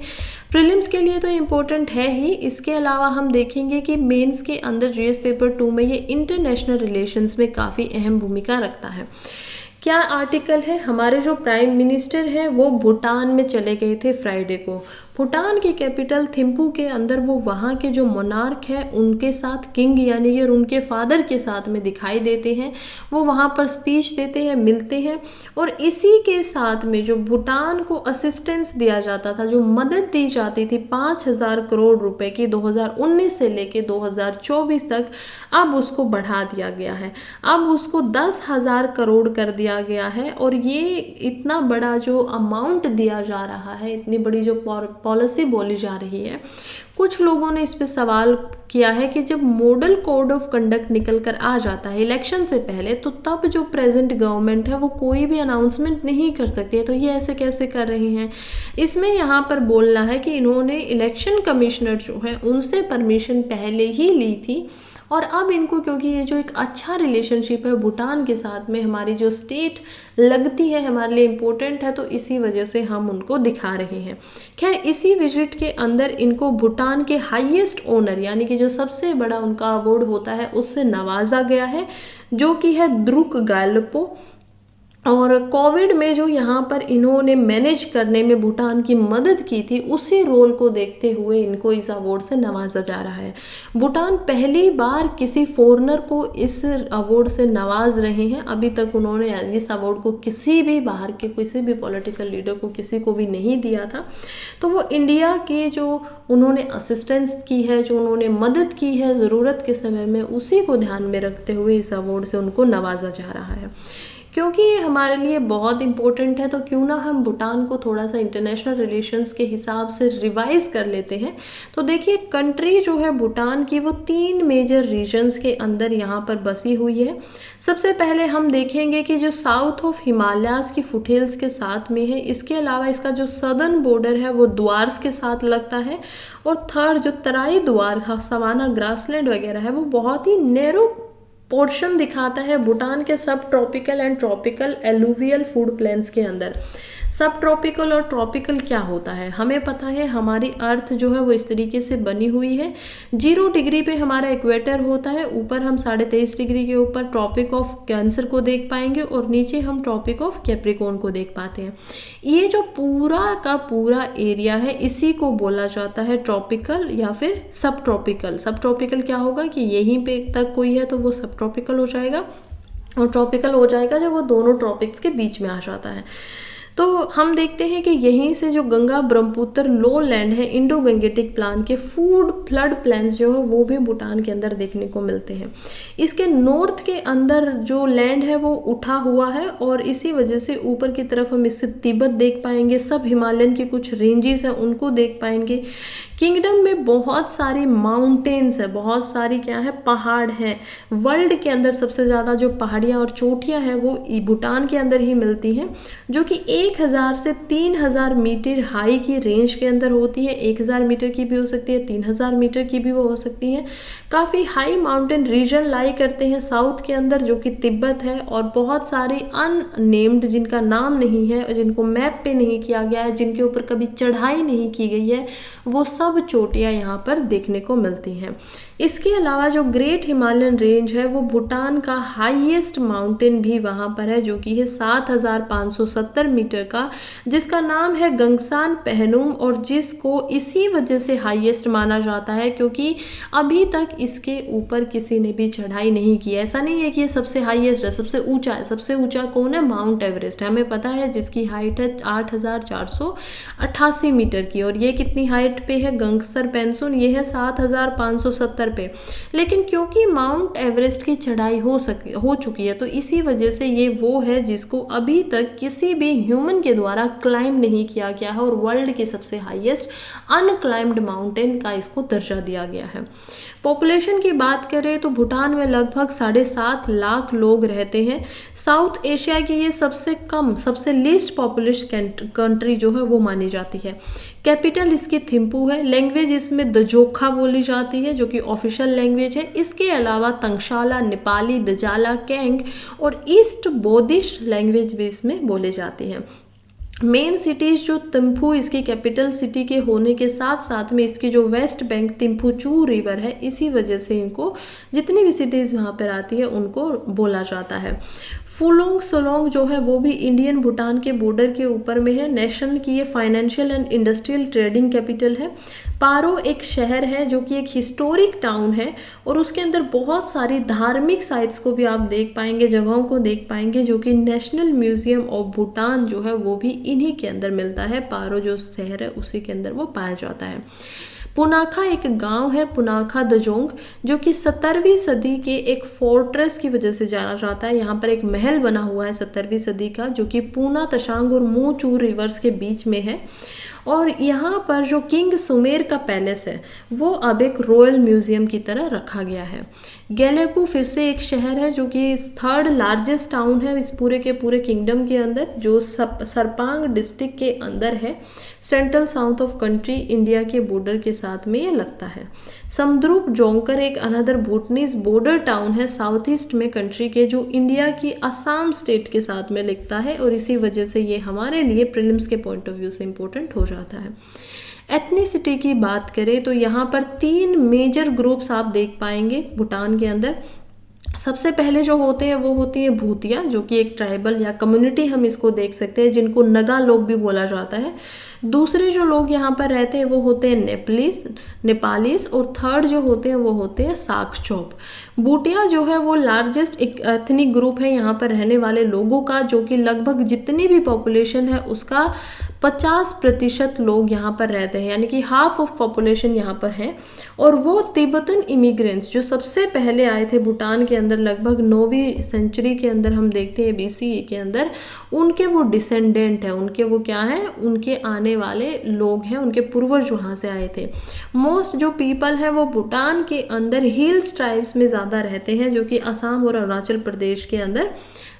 प्रीलिम्स के लिए तो इम्पोर्टेंट है ही, इसके अलावा हम देखेंगे कि मेंस के अंदर जीएस पेपर 2 में ये इंटरनेशनल रिलेशंस में काफ़ी अहम भूमिका रखता है। क्या आर्टिकल है? हमारे जो प्राइम मिनिस्टर हैं वो भूटान में चले गए थे फ्राइडे को। भूटान की कैपिटल थिम्पू के अंदर वो वहाँ के जो मोनार्क है उनके साथ, किंग यानी कि उनके फादर के साथ में दिखाई देते हैं। वो वहाँ पर स्पीच देते हैं, मिलते हैं, और इसी के साथ में जो भूटान को असिस्टेंस दिया जाता था, जो मदद दी जाती थी 5,000 करोड़ रुपए की 2019 से लेके 2024 तक, अब उसको बढ़ा दिया गया है। अब उसको 10,000 करोड़ कर दिया गया है। और ये इतना बड़ा जो अमाउंट दिया जा रहा है, इतनी बड़ी जो पॉलिसी बोली जा रही है, कुछ लोगों ने इस पे सवाल किया है कि जब मॉडल कोड ऑफ कंडक्ट निकल कर आ जाता है इलेक्शन से पहले, तो तब जो प्रेजेंट गवर्नमेंट है वो कोई भी अनाउंसमेंट नहीं कर सकती है। तो ये ऐसे कैसे कर रही हैं? इसमें यहाँ पर बोलना है कि इन्होंने इलेक्शन कमिश्नर जो है उनसे परमिशन पहले ही ली थी, और अब इनको, क्योंकि ये जो एक अच्छा रिलेशनशिप है भूटान के साथ में, हमारी जो स्टेट लगती है हमारे लिए इम्पोर्टेंट है, तो इसी वजह से हम उनको दिखा रहे हैं। खैर, इसी विजिट के अंदर इनको भूटान के हाईएस्ट ऑनर, यानी कि जो सबसे बड़ा उनका अवार्ड होता है, उससे नवाजा गया है, जो कि है द्रुक ग्यालपो। और कोविड में जो यहाँ पर इन्होंने मैनेज करने में भूटान की मदद की थी, उसी रोल को देखते हुए इनको इस अवार्ड से नवाजा जा रहा है। भूटान पहली बार किसी फॉरेनर को इस अवार्ड से नवाज रहे हैं। अभी तक उन्होंने इस अवार्ड को किसी भी बाहर के किसी भी पॉलिटिकल लीडर को किसी को भी नहीं दिया था। तो वो इंडिया के जो उन्होंने असिस्टेंस की है, जो उन्होंने मदद की है ज़रूरत के समय में, उसी को ध्यान में रखते हुए इस अवार्ड से उनको नवाजा जा रहा है। क्योंकि ये हमारे लिए बहुत इम्पोर्टेंट है, तो क्यों ना हम भूटान को थोड़ा सा इंटरनेशनल रिलेशंस के हिसाब से रिवाइज कर लेते हैं। तो देखिए, कंट्री जो है भूटान की, वो 3 मेजर रीजन्स के अंदर यहाँ पर बसी हुई है। सबसे पहले हम देखेंगे कि जो साउथ ऑफ हिमालयाज की फुटहिल्स के साथ में है, इसके अलावा इसका जो सदर्न बॉर्डर है वो द्वार्स के साथ लगता है, और थर्ड जो तराई द्वार सवाना ग्रासलैंड वगैरह है, वो बहुत ही नैरो पोर्शन दिखाता है भूटान के subtropical and tropical alluvial flood plains के अंदर। सब ट्रॉपिकल और ट्रॉपिकल क्या होता है, हमें पता है। हमारी अर्थ जो है वो इस तरीके से बनी हुई है। 0 डिग्री पे हमारा इक्वेटर होता है, ऊपर हम 23.5 डिग्री के ऊपर ट्रॉपिक ऑफ कैंसर को देख पाएंगे, और नीचे हम ट्रॉपिक ऑफ कैप्रिकॉर्न को देख पाते हैं। ये जो पूरा का पूरा एरिया है, इसी को बोला जाता है ट्रॉपिकल या फिर सब ट्रॉपिकल। सब ट्रॉपिकल क्या होगा कि यहीं पे तक कोई है तो वो सब ट्रॉपिकल हो जाएगा, और ट्रॉपिकल हो जाएगा जब वो दोनों ट्रॉपिक्स के बीच में आ जाता है। तो हम देखते हैं कि यहीं से जो गंगा ब्रह्मपुत्र लो लैंड है, इंडो गंगेटिक प्लान के फूड फ्लड प्लान्स जो है वो भी भूटान के अंदर देखने को मिलते हैं। इसके नॉर्थ के अंदर जो लैंड है वो उठा हुआ है, और इसी वजह से ऊपर की तरफ हम इससे तिब्बत देख पाएंगे, सब हिमालयन की कुछ रेंजेस हैं उनको देख पाएंगे। किंगडम में बहुत सारी माउंटेन्स है, बहुत सारी क्या है, पहाड़ हैं। वर्ल्ड के अंदर सबसे ज़्यादा जो पहाड़ियाँ और चोटियाँ हैं वो भूटान के अंदर ही मिलती हैं, जो कि 1000 से 3000 मीटर हाई की रेंज के अंदर होती है। 1000 मीटर की भी हो सकती है, 3000 मीटर की भी वो हो सकती हैं। काफ़ी हाई माउंटेन रीजन लाई करते हैं साउथ के अंदर, जो कि तिब्बत है, और बहुत सारी अननेम्ड जिनका नाम नहीं है, जिनको मैप पे नहीं किया गया है, जिनके ऊपर कभी चढ़ाई नहीं की गई है, वो सब चोटियाँ यहाँ पर देखने को मिलती हैं। इसके अलावा जो ग्रेट हिमालयन रेंज है वो भूटान का हाईएस्ट माउंटेन भी वहाँ पर है, जो कि है 7570 मीटर का, जिसका नाम है गंगसान पहनुम, और जिसको इसी वजह से हाईएस्ट माना जाता है क्योंकि अभी तक इसके ऊपर किसी ने भी चढ़ाई नहीं की है। ऐसा नहीं है कि ये सबसे हाईएस्ट है, सबसे ऊंचा है। सबसे ऊंचा कौन है? माउंट एवरेस्ट है, हमें पता है, जिसकी हाइट है 8488 मीटर की, और ये कितनी हाइट पे है? गंगसर पेंसुन, ये है 7570 पे। लेकिन क्योंकि माउंट एवरेस्ट की चढ़ाई हो चुकी है, तो इसी वजह से ये वो है जिसको अभी तक किसी भी ह्यूमन के द्वारा क्लाइम नहीं किया गया है, और वर्ल्ड की सबसे हाईएस्ट अनक्लाइम्ड माउंटेन का इसको दर्जा दिया गया है। पॉपुलेशन की बात करें तो भूटान में लगभग 7.5 लाख लोग रहते हैं। साउथ एशिया की ये सबसे कम, सबसे लीस्ट पॉपुलेश कंट्री जो है वो मानी जाती है। कैपिटल इसकी थिम्पू है। लैंग्वेज इसमें दजोखा बोली जाती है, जो कि ऑफिशियल लैंग्वेज है। इसके अलावा तंगशाला, नेपाली, दजाला, केंग और ईस्ट बोधिश लैंग्वेज भी इसमें बोले जाती हैं। मेन सिटीज़ जो थिम्पू इसकी कैपिटल सिटी के होने के साथ साथ में इसकी जो वेस्ट बैंक थिम्पूचू रिवर है, इसी वजह से इनको जितनी भी सिटीज़ वहाँ पर आती है उनको बोला जाता है। फुलोंग सोलोंग जो है वो भी इंडियन भूटान के बॉर्डर के ऊपर में है। नेशन की ये financial and industrial trading capital है। पारो एक शहर है जो कि एक हिस्टोरिक टाउन है, और उसके अंदर बहुत सारी धार्मिक साइट्स को भी आप देख पाएंगे, जगहों को देख पाएंगे, जो कि नेशनल म्यूजियम ऑफ भूटान जो है वो भी इन्हीं के अंदर मिलता है। पारो जो शहर है उसी के अंदर वो पाया जाता है। पुनाखा एक गांव है, पुनाखा दजोंग, जो कि 17वीं सदी के एक फोर्ट्रेस की वजह से जाना जाता है। यहाँ पर एक महल बना हुआ है 17वीं सदी का, जो कि पूना, तशांग और मूचू रिवर्स के बीच में है। और यहाँ पर जो किंग सुमेर का पैलेस है वो अब एक रॉयल म्यूजियम की तरह रखा गया है। गैलेपू फिर से एक शहर है जो कि 3rd लार्जेस्ट टाउन है इस पूरे के पूरे किंगडम के अंदर, जो सरपांग डिस्ट्रिक्ट के अंदर है। Central south of country, India के बॉर्डर के साथ में ये लगता है। समद्रुप जोंकर एक अनदर भूटनीज बॉर्डर टाउन है साउथ ईस्ट में कंट्री के, जो इंडिया की असम स्टेट के साथ में लिखता है, और इसी वजह से ये हमारे लिए प्रीलिम्स के पॉइंट ऑफ व्यू से इम्पोर्टेंट हो जाता है। एथनिसिटी की बात करें तो यहाँ पर 3 मेजर ग्रुप्स आप देख पाएंगे भूटान के अंदर। सबसे पहले जो होते हैं वो होती है भूतिया, जो कि एक ट्राइबल या कम्युनिटी हम इसको देख सकते हैं, जिनको नगा लोग भी बोला जाता है। दूसरे जो लोग यहाँ पर रहते हैं वो होते हैं नेपालीस, और थर्ड जो होते हैं वो होते हैं साकचोप। बूटिया जो है वो लार्जेस्ट एक एथनिक ग्रुप है यहाँ पर रहने वाले लोगों का, जो कि लगभग जितनी भी पॉपुलेशन है उसका 50% लोग यहाँ पर रहते हैं, यानी कि हाफ ऑफ पॉपुलेशन यहाँ पर है। और वो तिब्बतन इमिग्रेंट्स जो सबसे पहले आए थे भूटान के अंदर, लगभग 9वीं सेंचुरी के अंदर हम देखते हैं BCE के अंदर, उनके वो डिसेंडेंट है, उनके वो क्या है, उनके आने वाले लोग हैं, उनके पूर्वज वहाँ से आए थे। मोस्ट जो पीपल है वो भूटान के अंदर हिल्स ट्राइब्स में ज़्यादा रहते हैं, जो कि असम और अरुणाचल प्रदेश के अंदर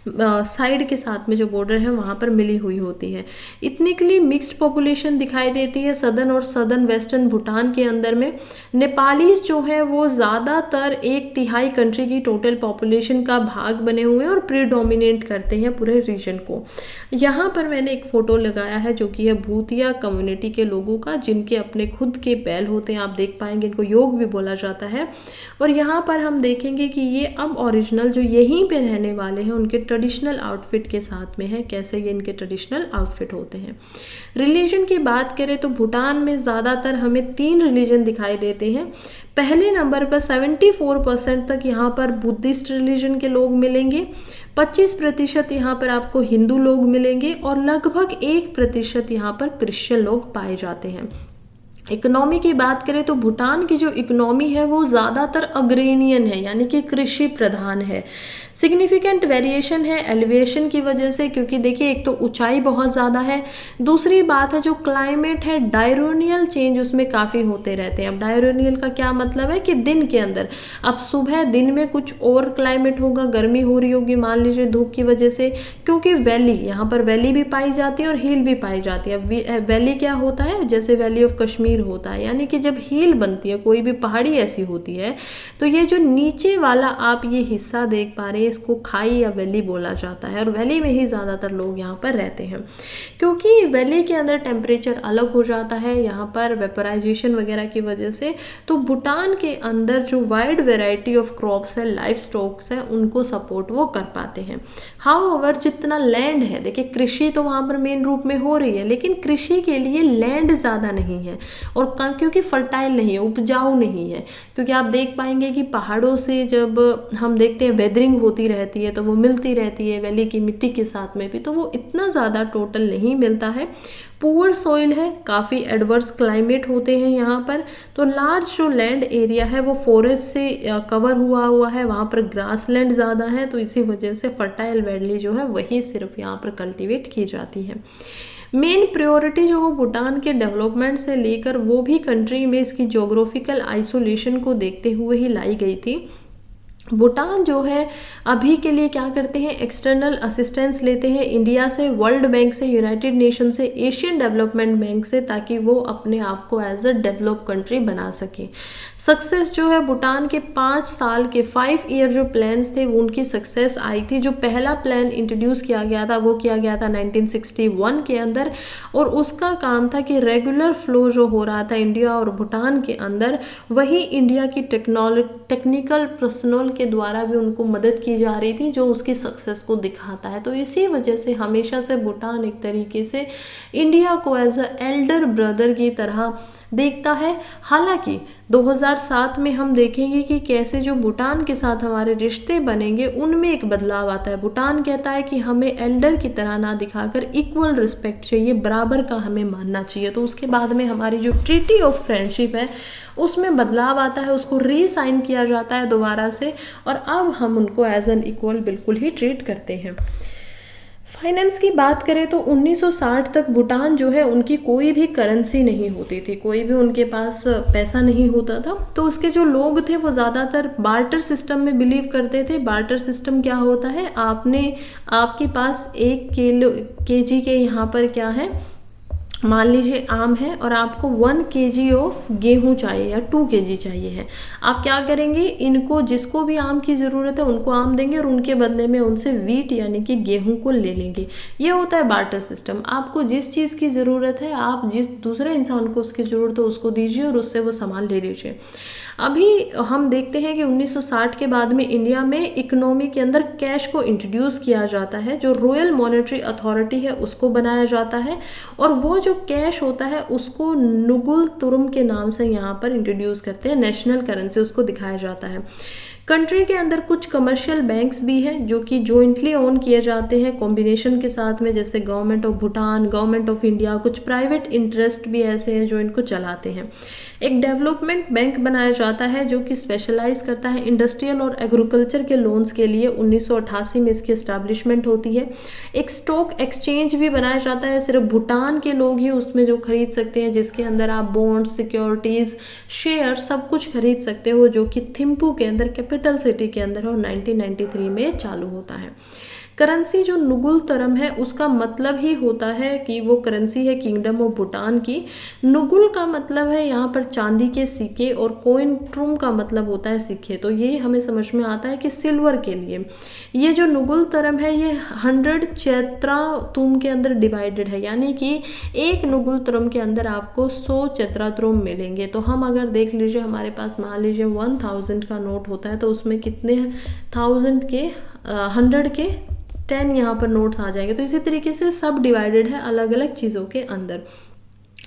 साइड के साथ में जो बॉर्डर है वहाँ पर मिली हुई होती है। इतनिकली मिक्स्ड पॉपुलेशन दिखाई देती है सदर्न और सदर्न वेस्टर्न भूटान के अंदर में। नेपालीज जो है वो ज़्यादातर 1/3 कंट्री की टोटल पॉपुलेशन का भाग बने हुए हैं और प्रीडोमिनेट करते हैं पूरे रीजन को। यहाँ पर मैंने एक फ़ोटो लगाया है जो कि है भूतिया कम्युनिटी के लोगों का, जिनके अपने खुद के बैल होते हैं, आप देख पाएंगे, इनको योग भी बोला जाता है। और यहाँ पर हम देखेंगे कि ये अब ओरिजिनल जो यहीं पे रहने वाले हैं उनके ट्रेडिशनल आउटफिट के साथ में है, कैसे ये इनके ट्रेडिशनल आउटफिट होते हैं। रिलीजन की बात करें तो भूटान में ज़्यादातर हमें 3 रिलीजन दिखाई देते हैं। पहले नंबर पर 74% तक यहाँ पर बुद्धिस्ट रिलीजन के लोग मिलेंगे, 25% यहाँ पर आपको हिंदू लोग मिलेंगे और लगभग 1% यहाँ पर क्रिश्चियन लोग पाए जाते हैं। इकोनॉमी की बात करें तो भूटान की जो इकोनॉमी है वो ज़्यादातर अग्रेनियन है, यानी कि कृषि प्रधान है। सिग्निफिकेंट वेरिएशन है एलिवेशन की वजह से, क्योंकि देखिए एक तो ऊंचाई बहुत ज़्यादा है, दूसरी बात है जो क्लाइमेट है डायरोनियल चेंज उसमें काफ़ी होते रहते हैं। अब डायरोनियल का क्या मतलब है कि दिन के अंदर, अब सुबह दिन में कुछ और क्लाइमेट होगा, गर्मी हो रही होगी मान लीजिए धूप की वजह से, क्योंकि वैली, यहाँ पर वैली भी पाई जाती है और हिल भी पाई जाती है। वैली क्या होता है, जैसे वैली ऑफ कश्मीर होता है, यानी कि जब हिल बनती है, कोई भी पहाड़ी ऐसी होती है, तो ये जो नीचे वाला आप ये हिस्सा देख पा रहे हैं इसको खाई या वैली बोला जाता है, और वैली में ही ज़्यादातर लोग यहाँ पर रहते हैं। क्योंकि वैली के अंदर टेम्परेचर अलग हो जाता है यहाँ पर वेपराइजेशन वगैरह की वजह से, तो भूटान के अंदर जो वाइड वेराइटी ऑफ क्रॉप्स है, लाइफ स्टॉक्स है, उनको सपोर्ट वो कर पाते हैं। हाउएवर जितना लैंड है, देखिए कृषि तो वहाँ पर मेन रूप में हो रही है, लेकिन कृषि के लिए लैंड ज़्यादा नहीं है, और क्योंकि फर्टाइल नहीं है, उपजाऊ नहीं है। क्योंकि आप देख पाएंगे कि पहाड़ों से जब हम देखते हैं वेदरिंग होती रहती है तो वो मिलती रहती है वैली की मिट्टी के साथ में भी, तो वो इतना ज़्यादा टोटल नहीं मिलता है। पुअर सॉइल है, काफ़ी एडवर्स क्लाइमेट होते हैं यहाँ पर, तो लार्ज जो लैंड एरिया है वो फॉरेस्ट से कवर हुआ है, वहाँ पर ग्रास लैंड ज़्यादा है, तो इसी वजह से फर्टाइल वैली जो है वही सिर्फ यहाँ पर कल्टीवेट की जाती है। मेन प्रायोरिटी जो हो भूटान के डेवलपमेंट से लेकर वो भी कंट्री में इसकी ज्योग्राफिकल आइसोलेशन को देखते हुए ही लाई गई थी। भूटान जो है अभी के लिए क्या करते हैं, एक्सटर्नल असिस्टेंस लेते हैं इंडिया से, वर्ल्ड बैंक से, यूनाइटेड नेशन से, एशियन डेवलपमेंट बैंक से, ताकि वो अपने आप को एज अ डेवलप कंट्री बना सके। सक्सेस जो है भूटान के 5 साल के 5 ईयर जो प्लान्स थे वो उनकी सक्सेस आई थी। जो पहला प्लान इंट्रोड्यूस किया गया था वो किया गया था 1961 के अंदर, और उसका काम था कि रेगुलर फ्लो जो हो रहा था इंडिया और भूटान के अंदर, वही इंडिया की टेक्निकल पर्सनल के द्वारा भी उनको मदद की जा रही थी, जो उसकी सक्सेस को दिखाता है। तो इसी वजह से हमेशा से भूटान एक तरीके से इंडिया को एज अ एल्डर ब्रदर की तरह देखता है। हालांकि 2007 में हम देखेंगे कि कैसे जो भूटान के साथ हमारे रिश्ते बनेंगे उनमें एक बदलाव आता है। भूटान कहता है कि हमें एल्डर की तरह ना दिखाकर इक्वल रिस्पेक्ट चाहिए, बराबर का हमें मानना चाहिए। तो उसके बाद में हमारी जो ट्रीटी ऑफ फ्रेंडशिप है उसमें बदलाव आता है, उसको रीसाइन किया जाता है दोबारा से, और अब हम उनको एज एन इक्वल बिल्कुल ही ट्रीट करते हैं। फाइनेंस की बात करें तो 1960 तक भूटान जो है उनकी कोई भी करेंसी नहीं होती थी, कोई भी उनके पास पैसा नहीं होता था। तो उसके जो लोग थे वो ज़्यादातर बार्टर सिस्टम में बिलीव करते थे। बार्टर सिस्टम क्या होता है, आपके पास 1 kg के यहाँ पर क्या है मान लीजिए आम है और आपको 1 केजी ऑफ गेहूँ चाहिए या 2 केजी चाहिए है, आप क्या करेंगे, इनको जिसको भी आम की ज़रूरत है उनको आम देंगे और उनके बदले में उनसे वीट यानी कि गेहूँ को ले लेंगे। ये होता है बार्टर सिस्टम। आपको जिस चीज़ की ज़रूरत है आप जिस दूसरे इंसान को उसकी ज़रूरत है उसको दीजिए और उससे वो सामान ले लीजिए। अभी हम देखते हैं कि 1960 के बाद में इंडिया में इकोनॉमी के अंदर कैश को इंट्रोड्यूस किया जाता है, जो रॉयल मॉनेटरी अथॉरिटी है उसको बनाया जाता है और वो जो कैश होता है उसको नुगुल तुरुम के नाम से यहाँ पर इंट्रोड्यूस करते हैं, नेशनल करेंसी उसको दिखाया जाता है। कंट्री के अंदर कुछ कमर्शियल बैंक्स भी हैं जो कि जॉइंटली ओन किए जाते हैं कॉम्बिनेशन के साथ में, जैसे government of Bhutan, government of India, कुछ प्राइवेट इंटरेस्ट भी ऐसे हैं जो इनको चलाते हैं। एक डेवलपमेंट बैंक बनाया जाता है जो कि स्पेशलाइज करता है इंडस्ट्रियल और एग्रीकल्चर के लोन्स के लिए। 1988 में इसकी एस्टैब्लिशमेंट होती है। एक स्टॉक एक्सचेंज भी बनाया जाता है, सिर्फ भूटान के लोग ही उसमें जो खरीद सकते हैं, जिसके अंदर आप बॉन्ड्स, सिक्योरिटीज, शेयर सब कुछ खरीद सकते हो, जो कि थिम्पू के अंदर कैपिटल सिटी के अंदर और 1993 में चालू होता है। करेंसी जो नुगुल तरम है उसका मतलब ही होता है कि वो करेंसी है किंगडम ऑफ भूटान की। नुगुल का मतलब है यहाँ पर चांदी के सिक्के और कोइन ट्रुम का मतलब होता है सिक्के। तो ये हमें समझ में आता है कि सिल्वर के लिए ये जो नुगुल तरम है ये 100 चैत्रा तुम के अंदर डिवाइडेड है, यानी कि एक नुगुल तरम के अंदर आपको 100 चैत्रातुम मिलेंगे। तो हम अगर देख लीजिए हमारे पास मान लीजिए 1000 का नोट होता है तो उसमें कितने 1000 के 100 के 10 यहाँ पर नोट्स आ जाएंगे। तो इसी तरीके से सब डिवाइडेड है अलग अलग चीज़ों के अंदर।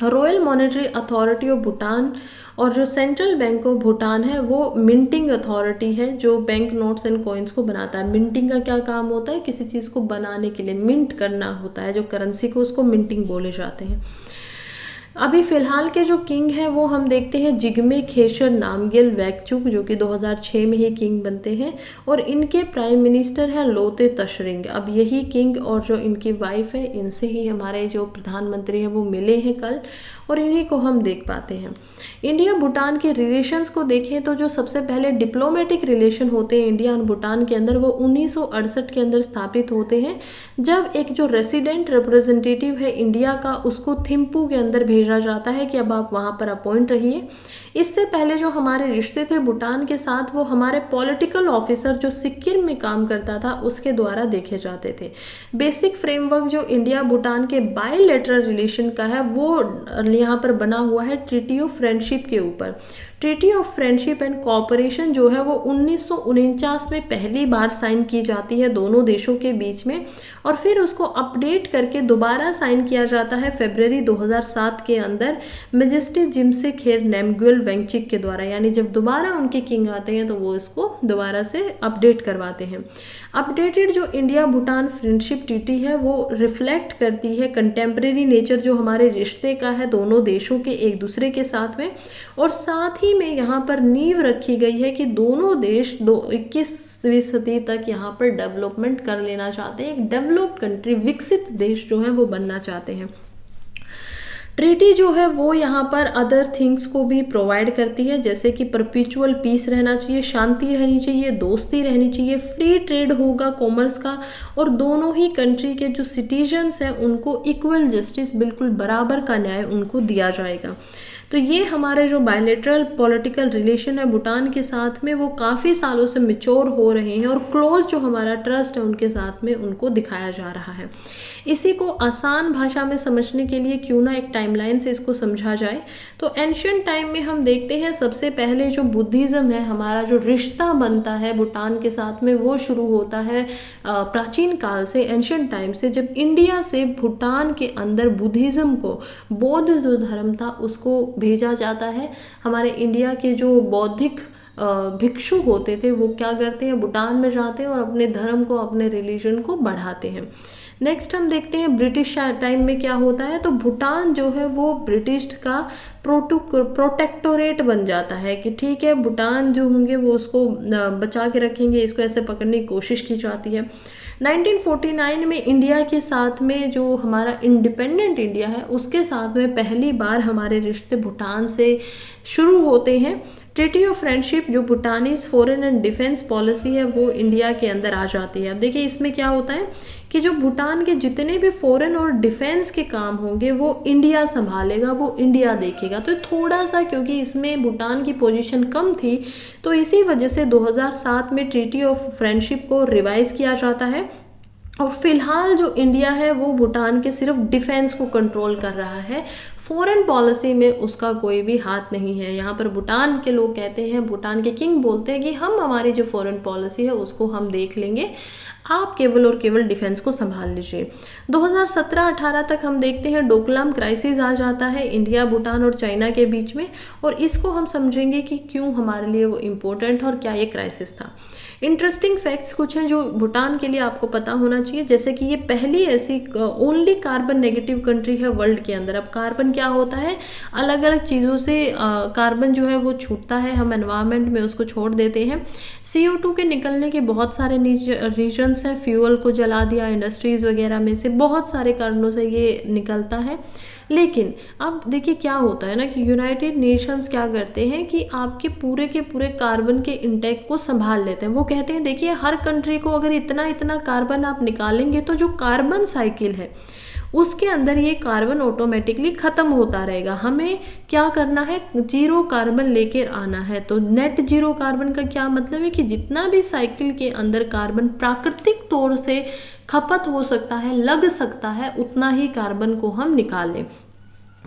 Royal monetary authority of Bhutan और जो सेंट्रल बैंक ऑफ भूटान है वो मिंटिंग अथॉरिटी है जो बैंक नोट्स एंड कॉइन्स को बनाता है। मिंटिंग का क्या काम होता है, किसी चीज़ को बनाने के लिए मिंट करना होता है, जो करेंसी को उसको मिंटिंग बोले जाते हैं। अभी फिलहाल के जो किंग हैं वो हम देखते हैं जिग्मे खेसर नामग्याल वांगचुक, जो कि 2006 में ही किंग बनते हैं और इनके प्राइम मिनिस्टर हैं लोते तशरिंग। अब यही किंग और जो इनकी वाइफ है इनसे ही हमारे जो प्रधानमंत्री हैं वो मिले हैं कल और इन्हीं को हम देख पाते हैं। इंडिया भूटान के रिलेशंस को देखें तो जो सबसे पहले डिप्लोमेटिक रिलेशन होते हैं इंडिया और भूटान के अंदर वो 1968 के अंदर स्थापित होते हैं, जब एक जो रेसिडेंट रिप्रेजेंटेटिव है इंडिया का उसको थिम्पू के अंदर भेजा जाता है कि अब आप वहाँ पर अपॉइंट रहिए। इससे पहले जो हमारे रिश्ते थे भूटान के साथ वो हमारे पॉलिटिकल ऑफिसर जो सिक्किम में काम करता था उसके द्वारा देखे जाते थे। बेसिक फ्रेमवर्क जो इंडिया भूटान के बायलैटरल रिलेशन का है वो यहाँ पर बना हुआ है ट्रीटी ऑफ फ्रेंडशिप के ऊपर। Treaty of friendship and cooperation जो है वो 1949 में पहली बार साइन की जाती है दोनों देशों के बीच में और फिर उसको अपडेट करके दोबारा साइन किया जाता है फरवरी 2007 के अंदर मेजेस्टी जिम्से खेर नामग्याल वांगचुक के द्वारा। यानी जब दोबारा उनके किंग आते हैं तो वो इसको दोबारा से अपडेट करवाते हैं। अपडेटेड जो इंडिया भूटान फ्रेंडशिप ट्रीटी है वो रिफ्लेक्ट करती है कंटेम्प्रेरी नेचर जो हमारे रिश्ते का है दोनों देशों के एक दूसरे के साथ में, और साथ ही में यहाँ पर नींव रखी गई है कि दोनों देश 21वीं सदी तक यहाँ पर डेवलपमेंट कर लेना चाहते हैं, एक डेवलप्ड कंट्री विकसित देश जो है वो बनना चाहते हैं। ट्रीटी जो है वो यहाँ पर अदर थिंग्स को भी प्रोवाइड करती है, जैसे कि परपिचुअल पीस रहना चाहिए, शांति रहनी चाहिए, दोस्ती रहनी चाहिए, फ्री ट्रेड होगा कॉमर्स का, और दोनों ही कंट्री के जो सिटीजन्स हैं उनको इक्वल जस्टिस, बिल्कुल बराबर का न्याय उनको दिया जाएगा। तो ये हमारे जो बायलैटरल पॉलिटिकल रिलेशन है भूटान के साथ में वो काफ़ी सालों से मैच्योर हो रहे हैं और क्लोज जो हमारा ट्रस्ट है उनके साथ में उनको दिखाया जा रहा है। इसी को आसान भाषा में समझने के लिए क्यों ना एक टाइमलाइन से इसको समझा जाए। तो एंशियंट टाइम में हम देखते हैं सबसे पहले जो बुद्धिज़्म है हमारा जो रिश्ता बनता है भूटान के साथ में वो शुरू होता है प्राचीन काल से, एंशियंट टाइम से, जब इंडिया से भूटान के अंदर बुद्धिज़्म को, बौद्ध जो धर्म था उसको भेजा जाता है। हमारे इंडिया के जो बौद्धिक भिक्षु होते थे वो क्या करते हैं, भूटान में जाते हैं और अपने धर्म को, अपने रिलीजन को बढ़ाते हैं। नेक्स्ट हम देखते हैं ब्रिटिश टाइम में क्या होता है। तो भूटान जो है वो ब्रिटिश का प्रोटेक्टोरेट बन जाता है कि ठीक है भूटान जो होंगे वो उसको बचा के रखेंगे, इसको ऐसे पकड़ने की कोशिश की जाती है। 1949 में इंडिया के साथ में जो हमारा इंडिपेंडेंट इंडिया है उसके साथ में पहली बार हमारे रिश्ते भूटान से शुरू होते हैं। ट्रीटी ऑफ फ्रेंडशिप जो भूटानीज फॉरेन एंड डिफेंस पॉलिसी है वो इंडिया के अंदर आ जाती है। अब देखिए इसमें क्या होता है कि जो भूटान के जितने भी फॉरेन और डिफेंस के काम होंगे वो इंडिया संभालेगा, वो इंडिया देखेगा। तो थोड़ा सा, क्योंकि इसमें भूटान की पोजीशन कम थी, तो इसी वजह से 2007 में ट्रीटी ऑफ फ्रेंडशिप को रिवाइज किया जाता है। और फिलहाल जो इंडिया है वो भूटान के सिर्फ डिफेंस को कंट्रोल कर रहा है, फॉरेन पॉलिसी में उसका कोई भी हाथ नहीं है। यहाँ पर भूटान के लोग कहते हैं, भूटान के किंग बोलते हैं कि हम हमारी जो फॉरेन पॉलिसी है उसको हम देख लेंगे, आप केवल और केवल डिफेंस को संभाल लीजिए। 2017-18 तक हम देखते हैं डोकलाम क्राइसिस आ जाता है इंडिया, भूटान और चाइना के बीच में, और इसको हम समझेंगे कि क्यों हमारे लिए वो इम्पोर्टेंट और क्या ये क्राइसिस था। इंटरेस्टिंग फैक्ट्स कुछ हैं जो भूटान के लिए आपको पता होना चाहिए, जैसे कि ये पहली ऐसी ओनली कार्बन नेगेटिव कंट्री है वर्ल्ड के अंदर। अब कार्बन क्या होता है, अलग अलग चीज़ों से कार्बन जो है वो छूटता है, हम एनवायरनमेंट में उसको छोड़ देते हैं। CO2 के निकलने के बहुत सारे रीजन्स हैं, फ्यूल को जला दिया इंडस्ट्रीज़ वगैरह में से, बहुत सारे कारणों से ये निकलता है। लेकिन अब देखिए क्या होता है ना कि यूनाइटेड नेशंस क्या करते हैं कि आपके पूरे के पूरे कार्बन के इंटेक को संभाल लेते हैं। वो कहते हैं देखिए हर कंट्री को अगर इतना इतना कार्बन आप निकालेंगे तो जो कार्बन साइकिल है उसके अंदर ये कार्बन ऑटोमेटिकली ख़त्म होता रहेगा। हमें क्या करना है, जीरो कार्बन लेकर आना है। तो नेट जीरो कार्बन का क्या मतलब है कि जितना भी साइकिल के अंदर कार्बन प्राकृतिक तौर से खपत हो सकता है, लग सकता है, उतना ही कार्बन को हम निकालें।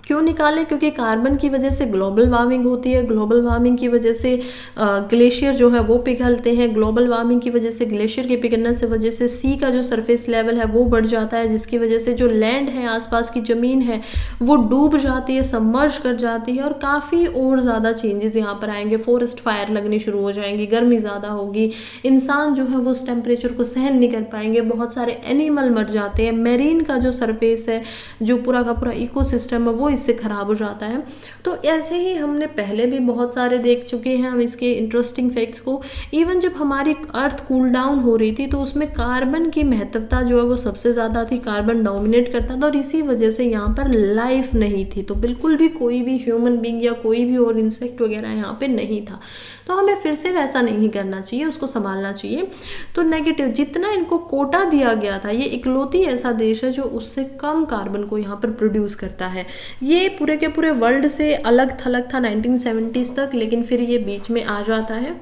क्यों निकालें, क्योंकि कार्बन की वजह से ग्लोबल वार्मिंग होती है, ग्लोबल वार्मिंग की वजह से ग्लेशियर जो है वो पिघलते हैं, ग्लोबल वार्मिंग की वजह से ग्लेशियर के पिघलने से वजह से सी का जो सरफेस लेवल है वो बढ़ जाता है, जिसकी वजह से जो लैंड है, आसपास की ज़मीन है, वो डूब जाती है, सबमर्ज कर जाती है, और काफ़ी और ज़्यादा चेंजेस यहाँ पर आएंगे। फॉरेस्ट फायर लगनी शुरू हो जाएंगी, गर्मी ज़्यादा होगी, इंसान जो है वो उस टेम्परेचर को सहन नहीं कर पाएंगे, बहुत सारे एनिमल मर जाते हैं, मेरीन का जो सरफेस है, जो पूरा का पूरा इकोसिस्टम है, वो इससे खराब हो जाता है। तो ऐसे ही हमने पहले भी बहुत सारे देख चुके हैं हम इसके इंटरेस्टिंग फैक्ट्स को। इवन जब हमारी अर्थ कूल डाउन हो रही थी तो उसमें कार्बन की महत्वता जो है वो सबसे ज़्यादा थी, कार्बन डोमिनेट करता था, और इसी वजह से यहाँ पर लाइफ नहीं थी। तो बिल्कुल भी कोई भी ह्यूमन बींग या कोई भी और इंसेक्ट वगैरह यहाँ पे नहीं था। तो हमें फिर से वैसा नहीं करना चाहिए, उसको संभालना चाहिए। तो नेगेटिव जितना इनको कोटा दिया गया था, ये इकलौती ऐसा देश है जो उससे कम कार्बन को यहाँ पर प्रोड्यूस करता है। ये पूरे के पूरे वर्ल्ड से अलग थलग था 1970s तक, लेकिन फिर ये बीच में आ जाता है।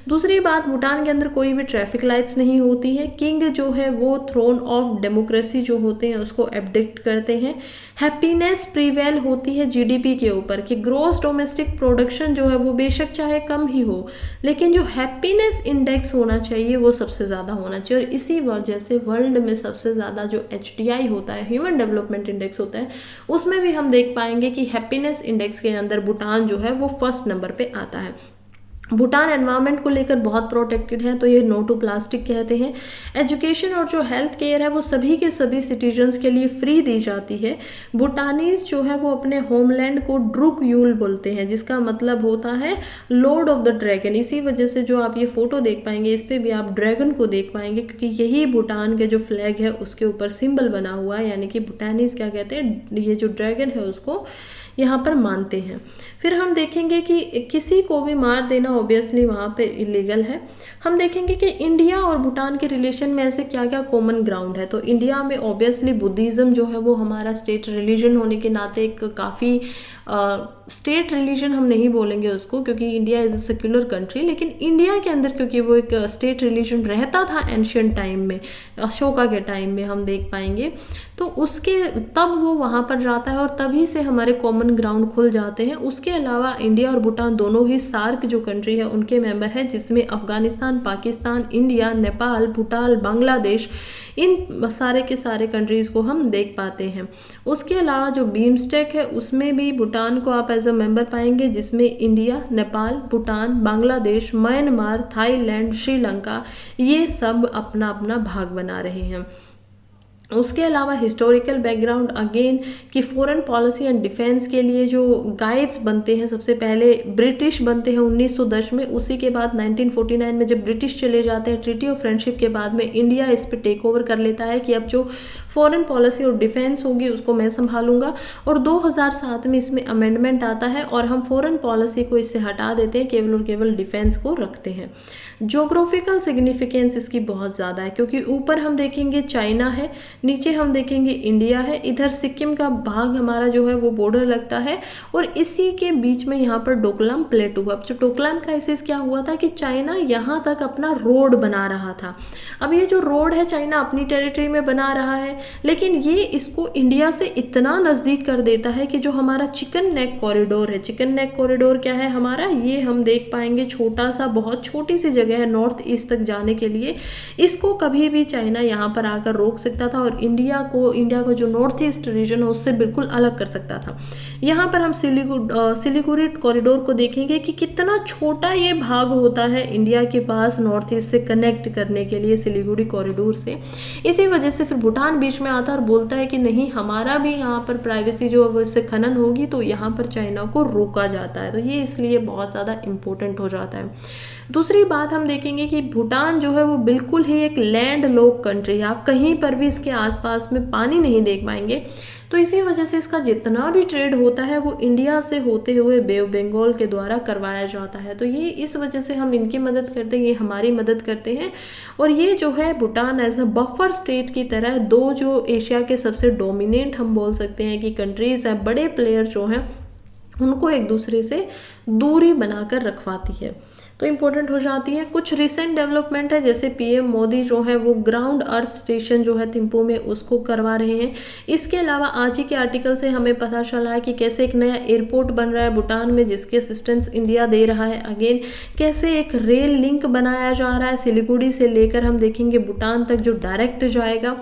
दूसरी बात, भूटान के अंदर कोई भी ट्रैफिक लाइट्स नहीं होती है। किंग जो है वो थ्रोन ऑफ डेमोक्रेसी जो होते हैं उसको एब्डिक्ट करते हैं। हैप्पीनेस प्रीवेल होती है GDP के ऊपर, कि ग्रोस डोमेस्टिक प्रोडक्शन जो है वो बेशक चाहे कम ही हो, लेकिन जो हैप्पीनेस इंडेक्स होना चाहिए वो सबसे ज़्यादा होना चाहिए। और इसी वजह से वर्ल्ड में सबसे ज़्यादा जो HDI होता है, ह्यूमन डेवलपमेंट इंडेक्स होता है, उसमें भी हम देख पाएंगे कि हैप्पीनेस इंडेक्स के अंदर भूटान जो है वो फर्स्ट नंबर पे आता है। भूटान एनवायरनमेंट को लेकर बहुत प्रोटेक्टेड है, तो ये नो टू प्लास्टिक कहते हैं। एजुकेशन और जो हेल्थ केयर है वो सभी के सभी सिटीजन्स के लिए फ्री दी जाती है। भूटानीज जो है वो अपने होमलैंड को ड्रुक यूल बोलते हैं, जिसका मतलब होता है लॉर्ड ऑफ द ड्रैगन। इसी वजह से जो आप ये फोटो देख पाएंगे इस पर भी आप ड्रैगन को देख पाएंगे, क्योंकि यही भूटान के जो फ्लैग है उसके ऊपर सिंबल बना हुआ है, यानी कि भूटानीज क्या कहते हैं, ये जो ड्रैगन है उसको यहाँ पर मानते हैं। फिर हम देखेंगे कि किसी को भी मार देना ऑब्वियसली वहाँ पे इलीगल है। हम देखेंगे कि इंडिया और भूटान के रिलेशन में ऐसे क्या क्या कॉमन ग्राउंड है। तो इंडिया में ऑब्वियसली बुद्धिज़्म जो है वो हमारा स्टेट रिलीजन होने के नाते एक काफ़ी स्टेट रिलीजन हम नहीं बोलेंगे उसको, क्योंकि India is a secular country, लेकिन इंडिया के अंदर क्योंकि वो एक स्टेट रिलीजन रहता था एंशियंट टाइम में, अशोका के टाइम में हम देख पाएंगे, तो उसके तब वो वहाँ पर जाता है और तभी से हमारे कॉमन ग्राउंड खुल जाते हैं। उसके अलावा इंडिया और भूटान दोनों ही सार्क जो कंट्री है उनके मेंबर है, जिसमें अफगानिस्तान, पाकिस्तान, इंडिया, नेपाल, भूटान, बांग्लादेश, इन सारे के सारे कंट्रीज़ को हम देख पाते हैं। उसके अलावा जो बीमस्टेक है उसमें भी भूटान को आप एज अ मेंबर पाएंगे, जिसमें India, Nepal, Bhutan, Bangladesh, Myanmar, Thailand, Sri Lanka, ये सब अपना अपना भाग बना रहे हैं। उसके अलावा हिस्टोरिकल बैकग्राउंड अगेन कि फॉरेन पॉलिसी एंड डिफेंस के लिए जो गाइड्स बनते हैं सबसे पहले ब्रिटिश बनते हैं 1910 में, उसी के बाद 1949 में जब ब्रिटिश चले जाते हैं ट्रीटी ऑफ फ्रेंडशिप के बाद में इंडिया इस पर टेक ओवर कर लेता है कि अब जो फॉरेन पॉलिसी और डिफेंस होगी उसको मैं संभालूंगा। और 2007 में इसमें अमेंडमेंट आता है और हम फॉरेन पॉलिसी को इससे हटा देते हैं, केवल और केवल डिफेंस को रखते हैं। ज्योग्राफिकल सिग्निफिकेंस इसकी बहुत ज़्यादा है क्योंकि ऊपर हम देखेंगे चाइना है, नीचे हम देखेंगे इंडिया है, इधर सिक्किम का भाग हमारा जो है वो बॉर्डर लगता है और इसी के बीच में यहाँ पर डोकलाम प्लेटू हुआ। अब जो डोकलाम क्राइसिस क्या हुआ था कि चाइना यहाँ तक अपना रोड बना रहा था। अब ये जो रोड है चाइना अपनी टेरिटरी में बना रहा है, लेकिन ये इसको इंडिया से इतना नज़दीक कर देता है कि जो हमारा चिकन नेक कॉरिडोर है, चिकन नेक कॉरिडोर क्या है हमारा, ये हम देख पाएंगे छोटा सा, बहुत छोटी सी जगह है नॉर्थ ईस्ट तक जाने के लिए। इसको कभी भी चाइना यहाँ पर आकर रोक सकता था और इंडिया को जो नॉर्थ ईस्ट रीजन है उससे बिल्कुल अलग कर सकता था। यहाँ पर हम सिलीगुड़ी कॉरिडोर को देखेंगे कि कितना छोटा ये भाग होता है इंडिया के पास नॉर्थ ईस्ट से कनेक्ट करने के लिए सिलीगुड़ी कॉरिडोर से। इसी वजह से फिर भूटान बीच में आता है और बोलता है कि नहीं, हमारा भी यहाँ पर प्राइवेसी जो है वो इससे खनन होगी, तो यहाँ पर चाइना को रोका जाता है। तो ये इसलिए बहुत ज़्यादा इम्पोर्टेंट हो जाता है। दूसरी बात हम देखेंगे कि भूटान जो है वो बिल्कुल ही एक लैंड लॉक कंट्री है, आप कहीं पर भी इसके आसपास में पानी नहीं देख पाएंगे। तो इसी वजह से इसका जितना भी ट्रेड होता है वो इंडिया से होते हुए बे ऑफ बंगाल के द्वारा करवाया जाता है। तो ये इस वजह से हम इनकी मदद करते हैं, ये हमारी मदद करते हैं। और ये जो है Bhutan as a buffer state की तरह दो जो एशिया के सबसे डोमिनेंट हम बोल सकते हैं कि कंट्रीज हैं, बड़े प्लेयर जो हैं, उनको एक दूसरे से दूरी बनाकर रखवाती है, तो इम्पोर्टेंट हो जाती है। कुछ रिसेंट डेवलपमेंट है, जैसे पीएम मोदी जो है वो ग्राउंड अर्थ स्टेशन जो है थिम्पू में उसको करवा रहे हैं। इसके अलावा आज ही के आर्टिकल से हमें पता चला है कि कैसे एक नया एयरपोर्ट बन रहा है भूटान में जिसकी असिस्टेंस इंडिया दे रहा है। अगेन कैसे एक रेल लिंक बनाया जा रहा है सिलीगुड़ी से लेकर हम देखेंगे भूटान तक जो डायरेक्ट जाएगा।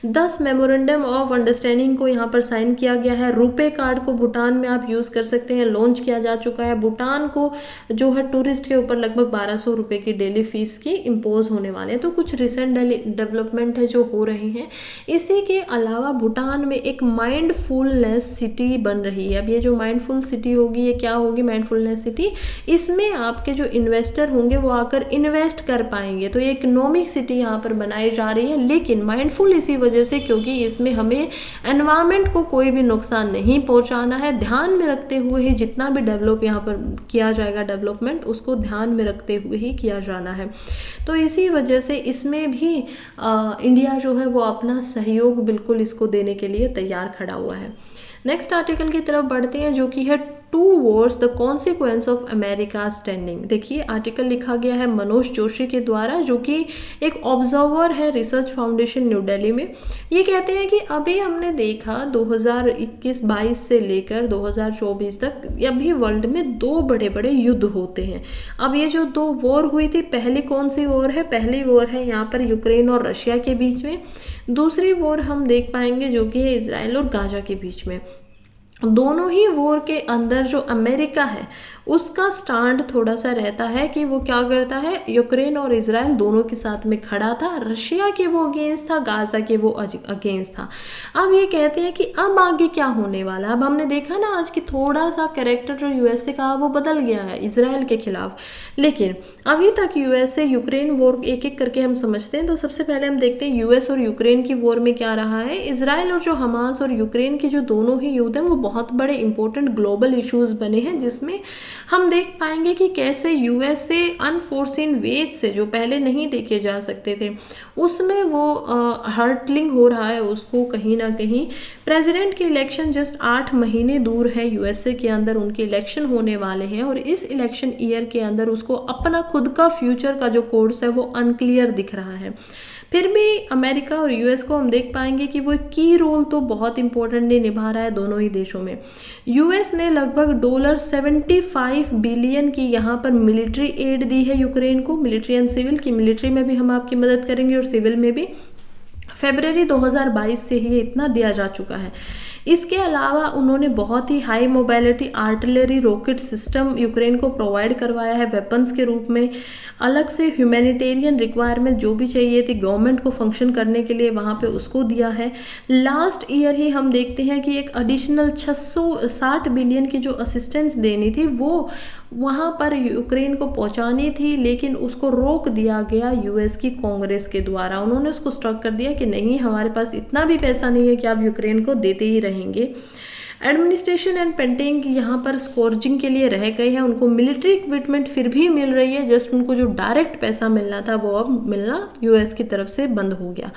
10 मेमोरेंडम ऑफ अंडरस्टैंडिंग को यहाँ पर साइन किया गया है। रुपे कार्ड को भूटान में आप यूज़ कर सकते हैं, लॉन्च किया जा चुका है। भूटान को जो है टूरिस्ट के ऊपर लगभग 1200 रुपये की डेली फीस की इम्पोज होने वाले हैं। तो कुछ रिसेंट डेवलपमेंट है जो हो रही हैं। इसी के अलावा भूटान में एक माइंडफुलनेस सिटी बन रही है। अब ये जो माइंडफुल सिटी होगी ये क्या होगी माइंडफुलनेस सिटी, इसमें आपके जो इन्वेस्टर होंगे वो आकर इन्वेस्ट कर पाएंगे। तो ये इकोनॉमिक सिटी यहाँ पर बनाई जा रही है, लेकिन माइंडफुल इसी वजह से क्योंकि इसमें हमें एनवायरमेंट को कोई भी नुकसान नहीं पहुँचाना है, ध्यान में रखते हुए ही जितना भी डेवलप यहाँ पर किया जाएगा डेवलपमेंट उसको ध्यान में रखते हुए ही किया जाना है। तो इसी वजह से इसमें भी इंडिया जो है वो अपना सहयोग बिल्कुल इसको देने के लिए तैयार खड़ा हुआ है। नेक्स्ट आर्टिकल की तरफ बढ़ते हैं जो कि है towards the consequence of America standing. देखिए आर्टिकल लिखा गया है मनोज जोशी के द्वारा जो कि एक ऑब्जर्वर है रिसर्च फाउंडेशन न्यू दिल्ली में। ये कहते हैं कि अभी हमने देखा 2021-22 से लेकर 2024 तक अभी वर्ल्ड में दो बड़े बड़े युद्ध होते हैं। अब ये जो दो वॉर हुई थी, पहली कौन सी वॉर है, पहली वॉर है यहाँ पर यूक्रेन और रशिया के बीच में। दूसरी वॉर हम देख पाएंगे जो कि है इजराइल और गाजा के बीच में। दोनों ही वॉर के अंदर जो अमेरिका है उसका स्टैंड थोड़ा सा रहता है कि वो क्या करता है, यूक्रेन और इजराइल दोनों के साथ में खड़ा था। रशिया के वो अगेंस्ट था, गाजा के वो अगेंस्ट था। अब ये कहते हैं कि अब आगे क्या होने वाला। अब हमने देखा ना आज की थोड़ा सा कैरेक्टर जो यूएसए का वो बदल गया है इजराइल के खिलाफ, लेकिन अभी तक यूएसए यूक्रेन वॉर एक एक करके हम समझते हैं। तो सबसे पहले हम देखते हैं यूएस और यूक्रेन की वॉर में क्या रहा है। इजराइल और जो हमास और यूक्रेन के जो दोनों ही युद्ध हैं वो बहुत बड़े इंपॉर्टेंट ग्लोबल इश्यूज बने हैं, जिसमें हम देख पाएंगे कि कैसे यूएसए अनफोर्सिन वेज से जो पहले नहीं देखे जा सकते थे उसमें वो हर्टलिंग हो रहा है उसको कहीं ना कहीं। प्रेसिडेंट के इलेक्शन जस्ट 8 महीने दूर है यूएसए के अंदर, उनके इलेक्शन होने वाले हैं और इस इलेक्शन ईयर के अंदर उसको अपना खुद का फ्यूचर का जो कोर्स है वो अनक्लियर दिख रहा है। फिर भी अमेरिका और यूएस को हम देख पाएंगे कि वो की रोल तो बहुत इंपॉर्टेंटली निभा रहा है दोनों ही देशों में। यूएस ने लगभग $75 बिलियन की यहाँ पर मिलिट्री एड दी है यूक्रेन को, मिलिट्री एंड सिविल की। मिलिट्री में भी हम आपकी मदद करेंगे और सिविल में भी। फरवरी 2022 से ही इतना दिया जा चुका है। इसके अलावा उन्होंने बहुत ही high mobility artillery rocket system Ukraine को प्रोवाइड करवाया है वेपन्स के रूप में। अलग से ह्यूमैनिटेरियन रिक्वायरमेंट जो भी चाहिए थी गवर्नमेंट को फंक्शन करने के लिए वहाँ पे उसको दिया है। लास्ट ईयर ही हम देखते हैं कि एक एडिशनल 660 बिलियन की जो असिस्टेंस देनी थी वो वहाँ पर यूक्रेन को पहुँचानी थी, लेकिन उसको रोक दिया गया यूएस की कांग्रेस के द्वारा। उन्होंने उसको स्टॉप कर दिया कि नहीं, हमारे पास इतना भी पैसा नहीं है कि आप यूक्रेन को देते ही रहेंगे। एडमिनिस्ट्रेशन एंड पेंटिंग यहाँ पर स्कोर्जिंग के लिए रह गए हैं, उनको मिलिट्री इक्विपमेंट फिर भी मिल रही है, जस्ट उनको जो डायरेक्ट पैसा मिलना था वो अब मिलना यूएस की तरफ से बंद हो गया।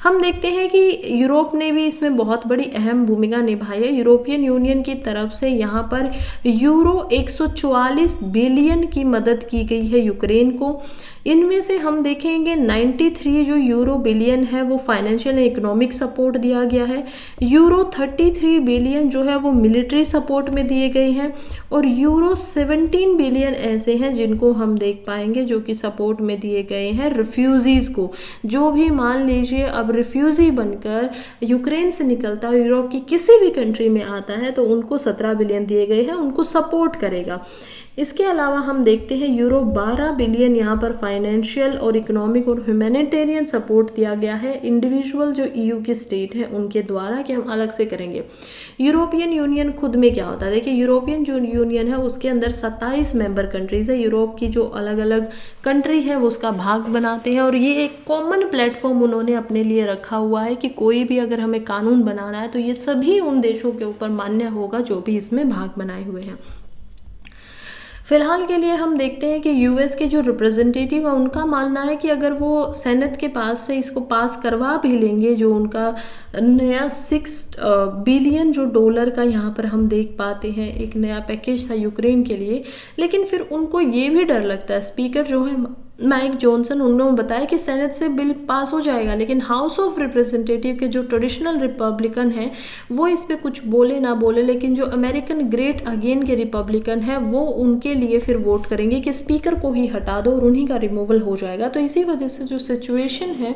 हम देखते हैं कि यूरोप ने भी इसमें बहुत बड़ी अहम भूमिका निभाई है। यूरोपियन यूनियन की तरफ से यहाँ पर यूरो 144 बिलियन की मदद की गई है यूक्रेन को। इनमें से हम देखेंगे 93 जो यूरो बिलियन है वो फाइनेंशियल एंड इकोनॉमिक सपोर्ट दिया गया है, यूरो 33 बिलियन जो है वो मिलिट्री सपोर्ट में दिए गए हैं, और यूरो 17 बिलियन ऐसे हैं जिनको हम देख पाएंगे जो कि सपोर्ट में दिए गए हैं रिफ्यूजीज़ को। जो भी मान लीजिए अब रिफ्यूजी बनकर यूक्रेन से निकलता है यूरोप की किसी भी कंट्री में आता है तो उनको 17 बिलियन दिए गए हैं, उनको सपोर्ट करेगा। इसके अलावा हम देखते हैं यूरो 12 बिलियन यहाँ पर फाइनेंशियल और इकोनॉमिक और ह्यूमैनिटेरियन सपोर्ट दिया गया है इंडिविजुअल जो ईयू के स्टेट हैं उनके द्वारा, कि हम अलग से करेंगे। यूरोपियन यूनियन खुद में क्या होता है, देखिए यूरोपियन जो यूनियन है उसके अंदर 27 मेंबर कंट्रीज है। यूरोप की जो अलग अलग कंट्री है वो उसका भाग बनाते हैं, और ये एक कॉमन प्लेटफॉर्म उन्होंने अपने लिए रखा हुआ है कि कोई भी अगर हमें कानून बनाना है तो ये सभी उन देशों के ऊपर मान्य होगा जो भी इसमें भाग बनाए हुए हैं। फिलहाल के लिए हम देखते हैं कि यूएस के जो रिप्रेजेंटेटिव है उनका मानना है कि अगर वो सेनेट के पास से इसको पास करवा भी लेंगे, जो उनका नया 6 बिलियन जो डॉलर का यहाँ पर हम देख पाते हैं एक नया पैकेज था यूक्रेन के लिए, लेकिन फिर उनको ये भी डर लगता है। स्पीकर जो है माइक जॉनसन, उन्होंने बताया कि सेनेट से बिल पास हो जाएगा, लेकिन हाउस ऑफ रिप्रेजेंटेटिव के जो ट्रेडिशनल रिपब्लिकन हैं वो इस पे कुछ बोले ना बोले, लेकिन जो अमेरिकन ग्रेट अगेन के रिपब्लिकन हैं वो उनके लिए फिर वोट करेंगे कि स्पीकर को ही हटा दो और उन्हीं का रिमूवल हो जाएगा। तो इसी वजह से जो सिचुएशन है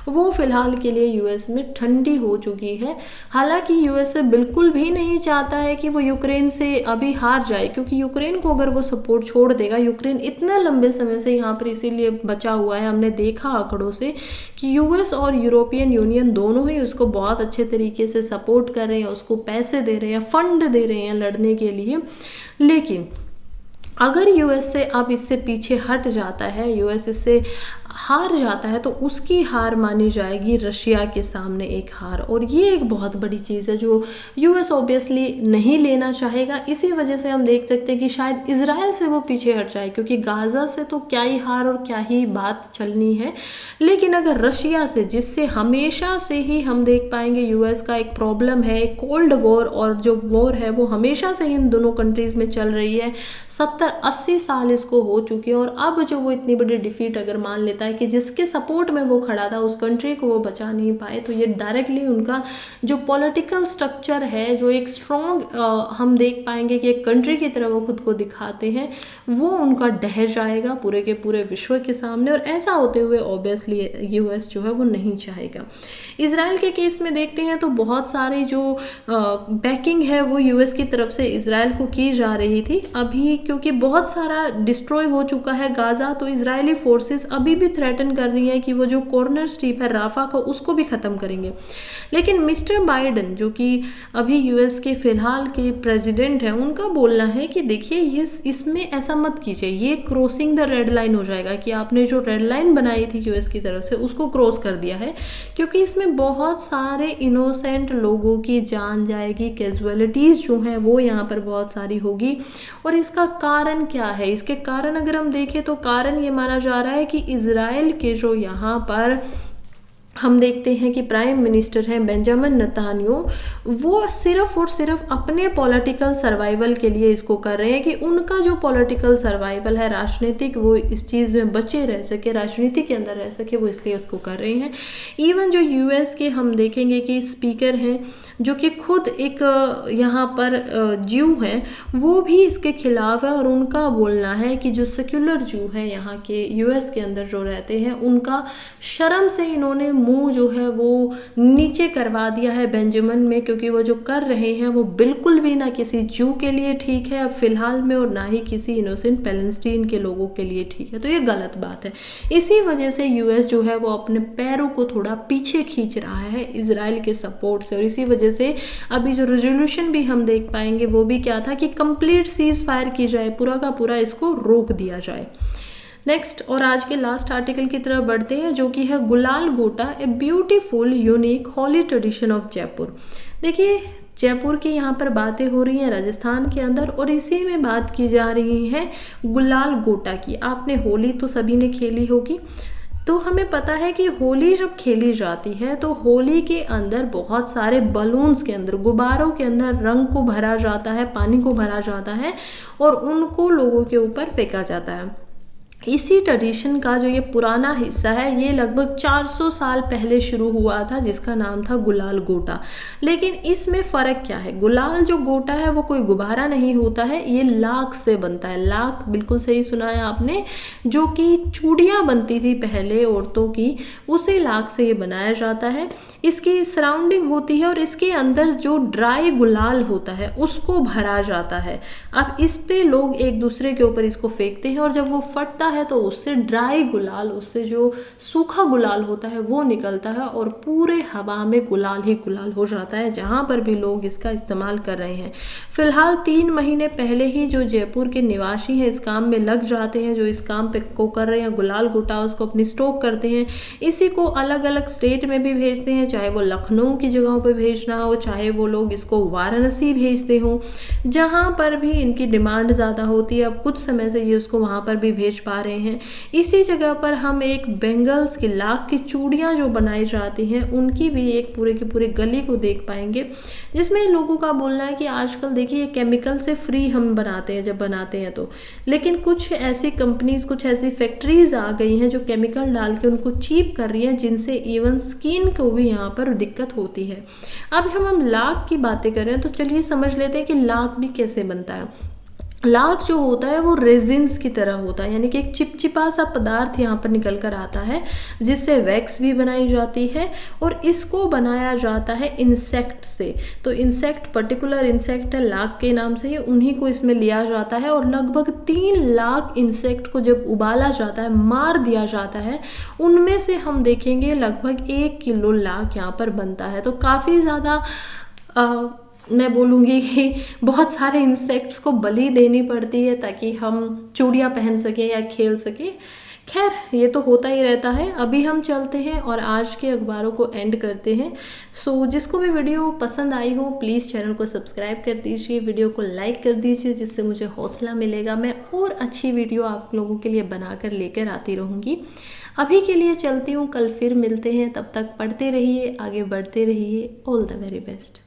वो फिलहाल के लिए यूएस में ठंडी हो चुकी है। हालांकि यूएसए बिल्कुल भी नहीं चाहता है कि वो यूक्रेन से अभी हार जाए, क्योंकि यूक्रेन को अगर वो सपोर्ट छोड़ देगा, यूक्रेन इतने लंबे समय से यहाँ पर इसीलिए बचा हुआ है, हमने देखा आंकड़ों से कि यूएस और यूरोपियन यूनियन दोनों ही उसको बहुत अच्छे तरीके से सपोर्ट कर रहे हैं, उसको पैसे दे रहे हैं, फंड दे रहे हैं लड़ने के लिए। लेकिन अगर यूएस से अब इससे पीछे हट जाता है, यूएस इससे हार जाता है, तो उसकी हार मानी जाएगी रशिया के सामने एक हार, और ये एक बहुत बड़ी चीज़ है जो यूएस ऑब्वियसली नहीं लेना चाहेगा। इसी वजह से हम देख सकते हैं कि शायद इजराइल से वो पीछे हट जाए, क्योंकि गाज़ा से तो क्या ही हार और क्या ही बात चलनी है, लेकिन अगर रशिया से, जिससे हमेशा से ही हम देख पाएंगे यूएस का एक प्रॉब्लम है, एक कोल्ड वॉर, और जो वॉर है वो हमेशा से ही इन दोनों कंट्रीज़ में चल रही है, 70-80 साल इसको हो चुके हैं, और अब जो वो इतनी बड़ी डिफीट अगर मान लेता है कि जिसके सपोर्ट में वो खड़ा था उस कंट्री को वो बचा नहीं पाए, तो ये डायरेक्टली उनका जो पॉलिटिकल स्ट्रक्चर है, जो एक स्ट्रॉन्ग हम देख पाएंगे कि एक कंट्री की तरह वो खुद को दिखाते हैं, वो उनका ढह जाएगा पूरे के पूरे विश्व के सामने, और ऐसा होते हुए ऑब्वियसली यूएस जो है वो नहीं चाहेगा। इजराइल के केस में देखते हैं तो बहुत सारी जो बैकिंग है वो यूएस की तरफ से इजराइल को की जा रही थी अभी, क्योंकि बहुत सारा डिस्ट्रॉय हो चुका है गाजा, तो इजरायली फोर्सेस अभी भी थ्रेटन कर रही है कि वो जो कॉर्नर स्ट्रिप है राफा का उसको भी ख़त्म करेंगे। लेकिन मिस्टर बाइडन जो कि अभी यूएस के फिलहाल के प्रेसिडेंट हैं, उनका बोलना है कि देखिए ये इसमें ऐसा मत कीजिए, ये क्रॉसिंग द रेड लाइन हो जाएगा, कि आपने जो रेड लाइन बनाई थी यूएस की तरफ से उसको क्रॉस कर दिया है, क्योंकि इसमें बहुत सारे इनोसेंट लोगों की जान जाएगी, कैजुअलिटीज़ जो हैं वो यहाँ पर बहुत सारी होगी। और इसका कारण क्या है, इसके कारण अगर हम देखें तो कारण ये माना जा रहा है कि इजराइल के जो यहाँ पर हम देखते हैं कि प्राइम मिनिस्टर हैं बेंजामिन नेतान्याहू, वो सिर्फ और सिर्फ अपने पॉलिटिकल सर्वाइवल के लिए इसको कर रहे हैं, कि उनका जो पॉलिटिकल सर्वाइवल है राजनीतिक, वो इस चीज़ में बचे रह सके, राजनीति के अंदर रह सके, वो इसलिए उसको कर रहे हैं। इवन जो यूएस के हम देखेंगे कि स्पीकर हैं जो कि खुद एक यहाँ पर ज्यू हैं, वो भी इसके खिलाफ है और उनका बोलना है कि जो सेक्युलर ज्यू हैं यहाँ के यूएस के अंदर जो रहते हैं, उनका शर्म से इन्होंने मुंह जो है वो नीचे करवा दिया है बेंजामिन में, क्योंकि वो जो कर रहे हैं वो बिल्कुल भी ना किसी ज्यू के लिए ठीक है अब फिलहाल में, और ना ही किसी इनोसेंट पैलेस्टीन के लोगों के लिए ठीक है। तो ये गलत बात है। इसी वजह से यूएस जो है वो अपने पैरों को थोड़ा पीछे खींच रहा है इजराइल के सपोर्ट से, और इसी वजह से अभी जो रेजोल्यूशन भी हम देख पाएंगे वो भी क्या था कि कंप्लीट सीज फायर की जाए, पूरा का पूरा इसको रोक दिया जाए। नेक्स्ट और आज के लास्ट आर्टिकल की तरफ बढ़ते हैं, जो कि है Gulal Gota a beautiful unique Holi tradition of Jaipur. देखिए जयपुर की यहाँ पर बातें हो रही हैं राजस्थान के अंदर, और इसी में बात की जा रही है गुलाल गोटा की। आपने होली तो सभी ने खेली होगी, तो हमें पता है कि होली जब खेली जाती है तो होली के अंदर बहुत सारे बलून्स के अंदर, गुब्बारों के अंदर रंग को भरा जाता है, पानी को भरा जाता है और उनको लोगों के ऊपर फेंका जाता है। इसी ट्रेडिशन का जो ये पुराना हिस्सा है ये लगभग 400 साल पहले शुरू हुआ था, जिसका नाम था गुलाल गोटा। लेकिन इसमें फ़र्क क्या है, गुलाल जो गोटा है वो कोई गुब्बारा नहीं होता है, ये लाख से बनता है। लाख, बिल्कुल सही सुना है आपने, जो कि चूड़ियाँ बनती थी पहले औरतों की, उसी लाख से ये बनाया जाता है। इसकी सराउंडिंग होती है और इसके अंदर जो ड्राई गुलाल होता है उसको भरा जाता है। अब इस पे लोग एक दूसरे के ऊपर इसको फेंकते हैं और जब वो फटता है तो उससे ड्राई गुलाल, उससे जो सूखा गुलाल होता है वो निकलता है और पूरे हवा में गुलाल ही गुलाल हो जाता है जहाँ पर भी लोग इसका इस्तेमाल कर रहे हैं। फिलहाल 3 महीने पहले ही जो जयपुर के निवासी हैं इस काम में लग जाते हैं, जो इस काम पे को कर रहे हैं, गुलाल गोटा उसको अपनी स्टॉक करते हैं, इसी को अलग अलग स्टेट में भी भेजते हैं, चाहे वो लखनऊ की जगहों पे भेजना हो, चाहे वो लोग इसको वाराणसी भेजते हो, जहाँ पर भी इनकी डिमांड ज़्यादा होती है। अब कुछ समय से ये उसको वहाँ पर भी भेज पा रहे हैं। इसी जगह पर हम एक बेंगल्स की लाख की चूड़ियाँ जो बनाई जाती हैं उनकी भी एक पूरे की पूरी गली को देख पाएंगे, जिसमें लोगों का बोलना है कि आजकल देखिए ये केमिकल से फ्री हम बनाते हैं जब बनाते हैं तो, लेकिन कुछ ऐसी कंपनीज, कुछ ऐसी फैक्ट्रीज आ गई हैं जो केमिकल डाल के उनको चीप कर रही हैं, जिनसे इवन स्किन को भी यहाँ पर दिक्कत होती है। अब जब हम लाख की बातें करें तो चलिए समझ लेते हैं कि लाख भी कैसे बनता है। लाख जो होता है वो रेजिन्स की तरह होता है, यानी कि एक चिपचिपा सा पदार्थ यहाँ पर निकल कर आता है जिससे वैक्स भी बनाई जाती है और इसको बनाया जाता है इंसेक्ट से। तो इंसेक्ट, पर्टिकुलर इंसेक्ट है लाख के नाम से ही, उन्हीं को इसमें लिया जाता है और लगभग 3 लाख इंसेक्ट को जब उबाला जाता है, मार दिया जाता है, उनमें से हम देखेंगे लगभग 1 किलो लाख यहाँ पर बनता है। तो काफ़ी ज़्यादा मैं बोलूँगी कि बहुत सारे इंसेक्ट्स को बलि देनी पड़ती है ताकि हम चूड़ियाँ पहन सकें या खेल सकें। खैर ये तो होता ही रहता है। अभी हम चलते हैं और आज के अखबारों को एंड करते हैं। सो जिसको भी वीडियो पसंद आई हो प्लीज़ चैनल को सब्सक्राइब कर दीजिए, वीडियो को लाइक कर दीजिए, जिससे मुझे हौसला मिलेगा। मैं और अच्छी वीडियो आप लोगों के लिए बनाकर लेकर आती रहूँगी। अभी के लिए चलती हूँ, कल फिर मिलते हैं, तब तक पढ़ते रहिए, आगे बढ़ते रहिए। All the very best.